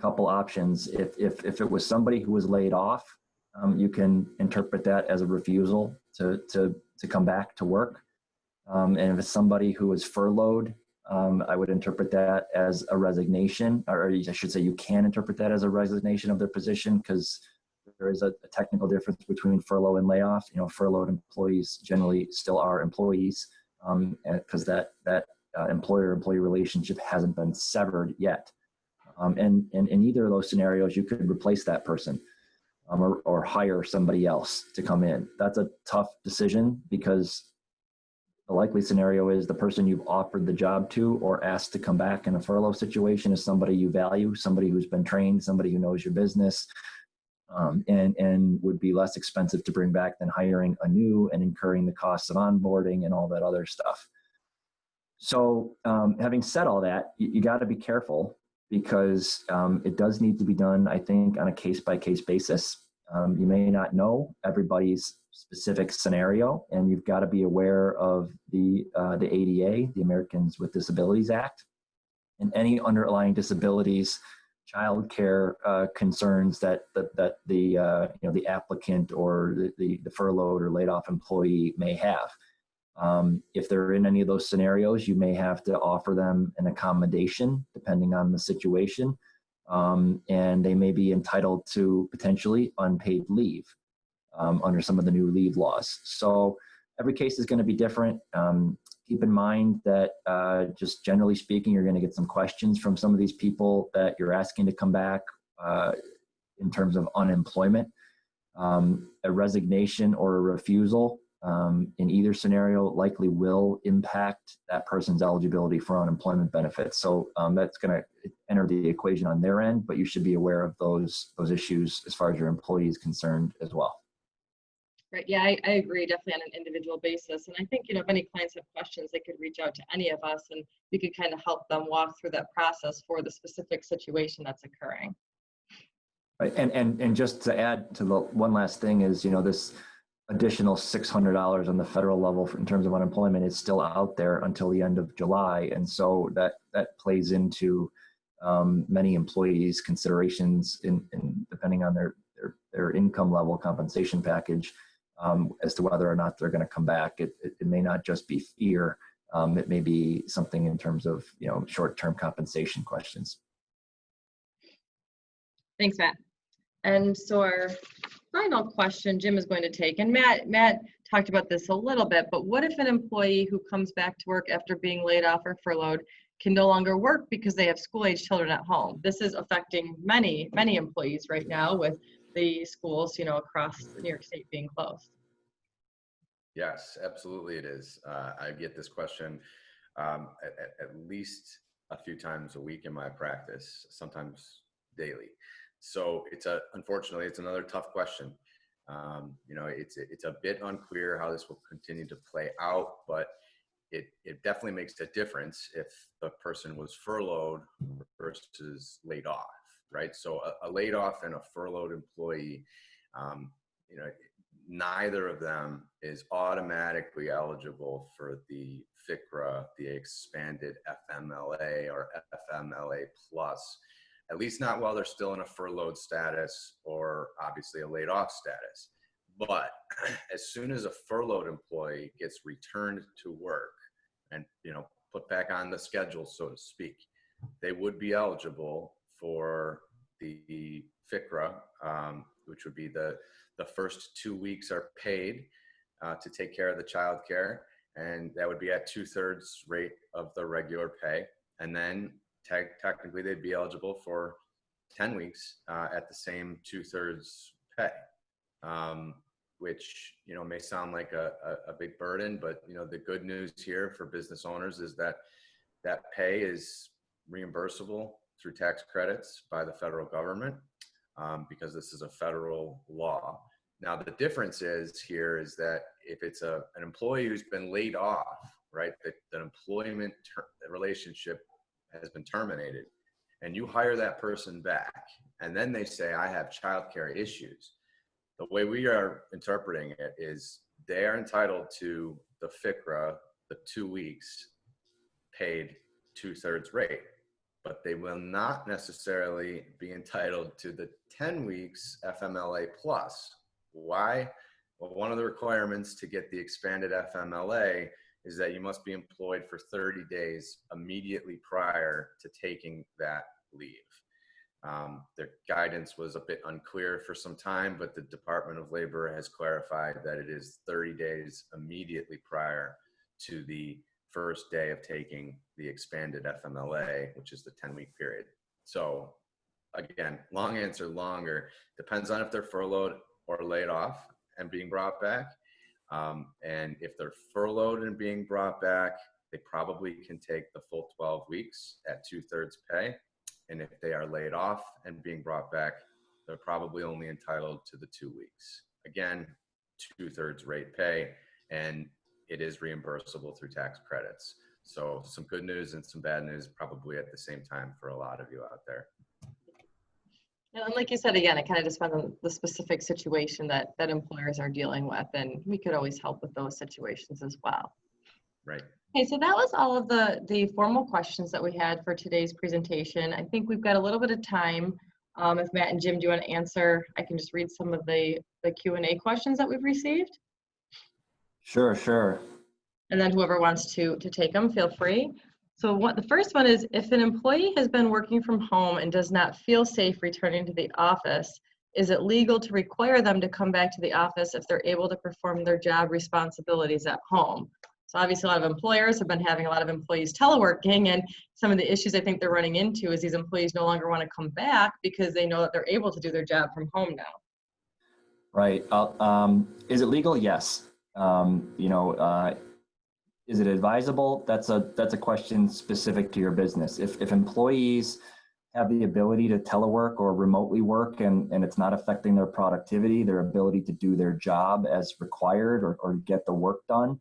couple options. If it was somebody who was laid off, you can interpret that as a refusal to come back to work. And if it's somebody who is furloughed, I would interpret that as a resignation, or I should say you can interpret that as a resignation of their position, because there is a technical difference between furlough and layoff. You know, furloughed employees generally still are employees, because that employer-employee relationship hasn't been severed yet. And in either of those scenarios, you could replace that person, or hire somebody else to come in. That's a tough decision, because the likely scenario is the person you've offered the job to or asked to come back in a furlough situation is somebody you value, somebody who's been trained, somebody who knows your business, and would be less expensive to bring back than hiring a new and incurring the costs of onboarding and all that other stuff. So having said all that, you got to be careful, because it does need to be done, I think, on a case-by-case basis. You may not know everybody's specific scenario, and you've got to be aware of the ADA, the Americans with Disabilities Act, and any underlying disabilities, child care concerns that the applicant or the furloughed or laid off employee may have. If they're in any of those scenarios, you may have to offer them an accommodation depending on the situation, and they may be entitled to potentially unpaid leave under some of the new leave laws. So every case is going to be different. Keep in mind that just generally speaking, you're going to get some questions from some of these people that you're asking to come back in terms of unemployment. A resignation or a refusal in either scenario likely will impact that person's eligibility for unemployment benefits. So that's going to enter the equation on their end, but you should be aware of those issues as far as your employee is concerned as well.
Right. Yeah, I agree, definitely on an individual basis. And I think, if any clients have questions, they could reach out to any of us, and we could kind of help them walk through that process for the specific situation that's occurring.
Right. And just to add to the one last thing is, this additional $600 on the federal level in terms of unemployment is still out there until the end of July. And so that plays into many employees' considerations in depending on their income level compensation package as to whether or not they're going to come back. It may not just be fear. It may be something in terms of, short-term compensation questions.
Thanks, Matt. And so our final question Jim is going to take, and Matt talked about this a little bit, but what if an employee who comes back to work after being laid off or furloughed can no longer work because they have school-age children at home? This is affecting many employees right now with the schools, across New York State being closed.
Yes, absolutely it is. I get this question at least a few times a week in my practice, sometimes daily. So unfortunately, it's another tough question. It's a bit unclear how this will continue to play out, but it definitely makes a difference if the person was furloughed versus laid off, right? So a laid off and a furloughed employee, neither of them is automatically eligible for the FCRA, the expanded FMLA or FMLA plus, at least not while they're still in a furloughed status or obviously a laid off status. But as soon as a furloughed employee gets returned to work and, put back on the schedule, so to speak, they would be eligible for the FCRA, which would be the first 2 weeks are paid to take care of the child care, and that would be at 2/3 rate of the regular pay. And then technically they'd be eligible for 10 weeks at the same 2/3 pay, which, may sound like a big burden, but, the good news here for business owners is that pay is reimbursable through tax credits by the federal government because this is a federal law. Now, the difference is that if it's an employee who's been laid off, right, the employment relationship has been terminated, and you hire that person back, and then they say, I have childcare issues. The way we are interpreting it is they are entitled to the FCRA, the 2 weeks paid 2/3 rate, but they will not necessarily be entitled to the 10 weeks FMLA plus. Why? Well, one of the requirements to get the expanded FMLA is that you must be employed for 30 days immediately prior to taking that leave. Their guidance was a bit unclear for some time, but the Department of Labor has clarified that it is 30 days immediately prior to the first day of taking the expanded FMLA, which is the 10-week period. So again, long answer, longer, depends on if they're furloughed or laid off and being brought back. And if they're furloughed and being brought back, they probably can take the full 12 weeks at 2/3 pay. And if they are laid off and being brought back, they're probably only entitled to the 2 weeks. Again, 2/3 rate pay, and it is reimbursable through tax credits. So some good news and some bad news probably at the same time for a lot of you out there.
And like you said, again, it kind of depends on the specific situation that employers are dealing with, and we could always help with those situations as well.
Right.
Okay, so that was all of the formal questions that we had for today's presentation. I think we've got a little bit of time. If Matt and Jim, do you want to answer? I can just read some of the Q&A questions that we've received.
Sure.
And then whoever wants to take them, feel free. So the first one is, if an employee has been working from home and does not feel safe returning to the office, is it legal to require them to come back to the office if they're able to perform their job responsibilities at home? So obviously a lot of employers have been having a lot of employees teleworking, and some of the issues I think they're running into is these employees no longer want to come back because they know that they're able to do their job from home now.
Right. Is it legal? Yes. Is it advisable? That's a question specific to your business. If employees have the ability to telework or remotely work and it's not affecting their productivity, their ability to do their job as required or get the work done,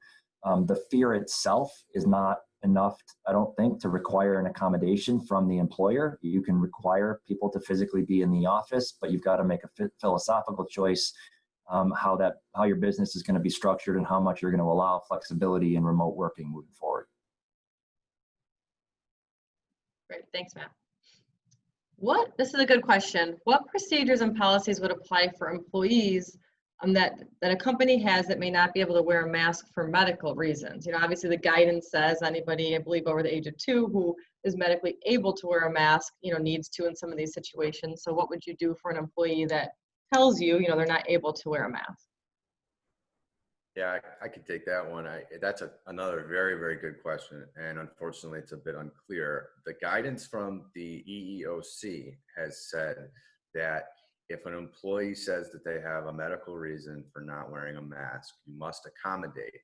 the fear itself is not enough, I don't think, to require an accommodation from the employer. You can require people to physically be in the office, but you've got to make a philosophical choice how your business is going to be structured and how much you're going to allow flexibility in remote working moving forward.
Great, thanks, Matt. This is a good question. What procedures and policies would apply for employees that a company has that may not be able to wear a mask for medical reasons? Obviously the guidance says anybody, I believe, over the age of 2 who is medically able to wear a mask, needs to in some of these situations. So what would you do for an employee that tells you, they're not able to wear a mask?
Yeah, I could take that one. That's another very, very good question. And unfortunately, it's a bit unclear. The guidance from the EEOC has said that if an employee says that they have a medical reason for not wearing a mask, you must accommodate.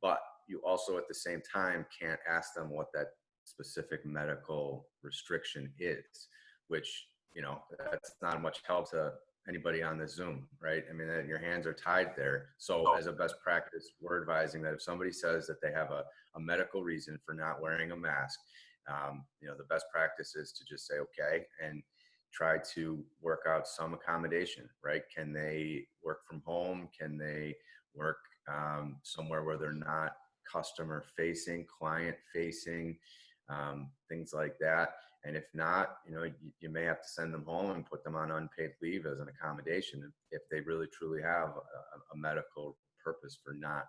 But you also at the same time can't ask them what that specific medical restriction is, which, that's not much help to anybody on the Zoom, right? I mean, your hands are tied there. So as a best practice, we're advising that if somebody says that they have a medical reason for not wearing a mask, the best practice is to just say, okay, and try to work out some accommodation, right? Can they work from home? Can they work somewhere where they're not customer facing, client facing, things like that? And if not, you may have to send them home and put them on unpaid leave as an accommodation if they really truly have a medical purpose for not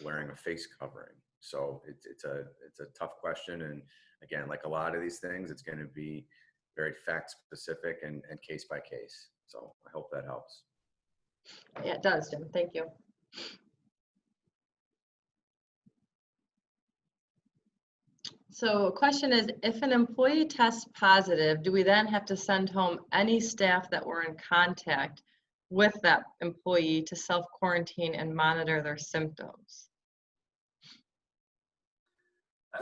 wearing a face covering. So it's a tough question. And again, like a lot of these things, it's going to be very fact specific and case by case. So I hope that helps.
Yeah, it does, Jim. Thank you. So a question is, if an employee tests positive, do we then have to send home any staff that were in contact with that employee to self-quarantine and monitor their symptoms?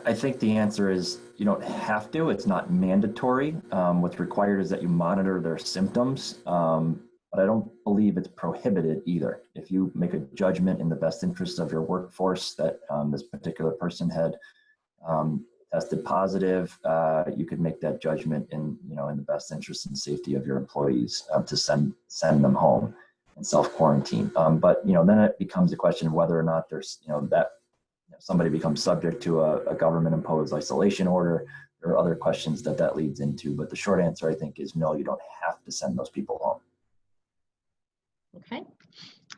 I think the answer is you don't have to. It's not mandatory. What's required is that you monitor their symptoms, but I don't believe it's prohibited either. If you make a judgment in the best interest of your workforce that this particular person had tested positive, you could make that judgment in the best interest and safety of your employees to send them home and self-quarantine. But then it becomes a question of whether or not there's that somebody becomes subject to a government-imposed isolation order. There are other questions that leads into, but the short answer I think is no, you don't have to send those people home.
Okay.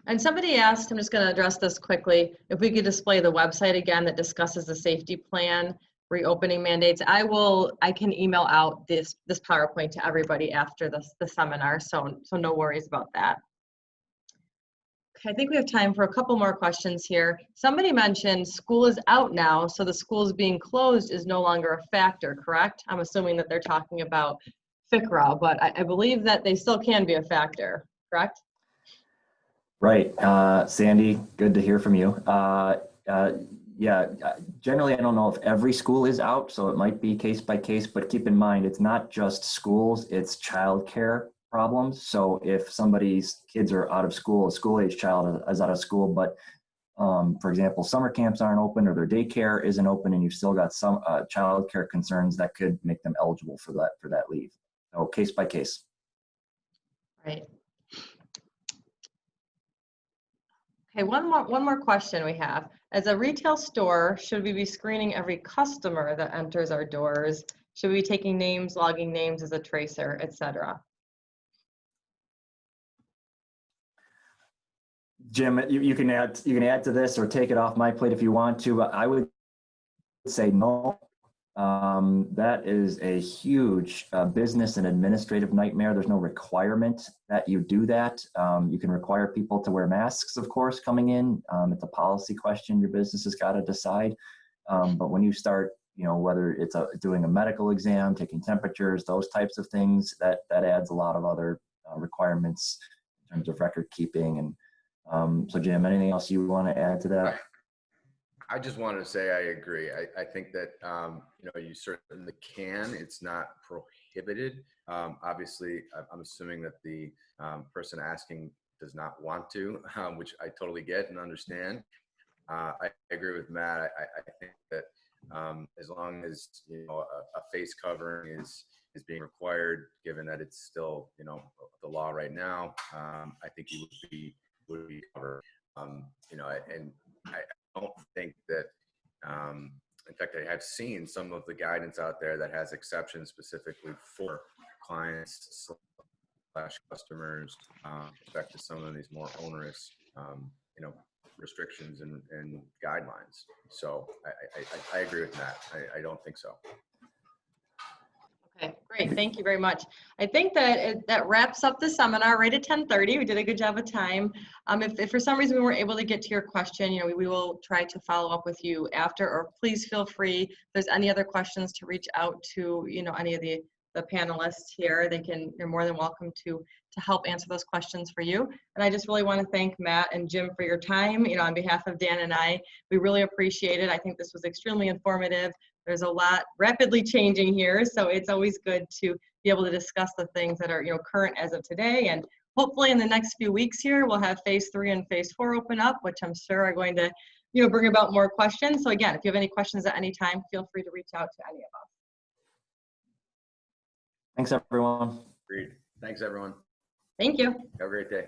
And somebody asked, I'm just going to address this quickly, if we could display the website again that discusses the safety plan, reopening mandates. I can email out this PowerPoint to everybody after the seminar, so no worries about that. Okay, I think we have time for a couple more questions here. Somebody mentioned school is out now, so the schools being closed is no longer a factor, correct? I'm assuming that they're talking about FCRA, but I believe that they still can be a factor, correct?
Right. Sandy, good to hear from you. Yeah, generally, I don't know if every school is out, so it might be case by case, but keep in mind, it's not just schools, it's childcare problems. So if somebody's kids are out of school, a school-age child is out of school, but for example, summer camps aren't open or their daycare isn't open, and you've still got some childcare concerns that could make them eligible for that leave. So case by case.
Right. Okay, one more question we have. As a retail store, should we be screening every customer that enters our doors? Should we be taking names, logging names as a tracer, etc.?
Jim, you can add to this or take it off my plate if you want to, but I would say no. That is a huge business and administrative nightmare. There's no requirement that you do that. You can require people to wear masks, of course, coming in. It's a policy question your business has got to decide. But when you start, whether it's doing a medical exam, taking temperatures, those types of things, that adds a lot of other requirements in terms of record keeping. And so, Jim, anything else you want to add to that?
I just wanted to say I agree. I think that you certainly can. It's not prohibited. Obviously, I'm assuming that the person asking does not want to, which I totally get and understand. I agree with Matt. I think that as long as a face covering is being required, given that it's still the law right now, I think you would be covered. And I don't think that, in fact, I have seen some of the guidance out there that has exceptions specifically for clients / customers, respect to some of these more onerous, restrictions and guidelines. So I agree with that. I don't think so.
Okay, great. Thank you very much. I think that that wraps up the seminar right at 10:30. We did a good job of time. If for some reason we weren't able to get to your question, we will try to follow up with you after, or please feel free, if there's any other questions, to reach out to, any of the panelists here. You're more than welcome to help answer those questions for you. And I just really want to thank Matt and Jim for your time. On behalf of Dan and I, we really appreciate it. I think this was extremely informative. There's a lot rapidly changing here, so it's always good to be able to discuss the things that are current as of today. And hopefully in the next few weeks here, we'll have phase 3 and phase 4 open up, which I'm sure are going to bring about more questions. So again, if you have any questions at any time, feel free to reach out to any of us.
Thanks, everyone.
Agreed. Thanks, everyone.
Thank you.
Have a great day.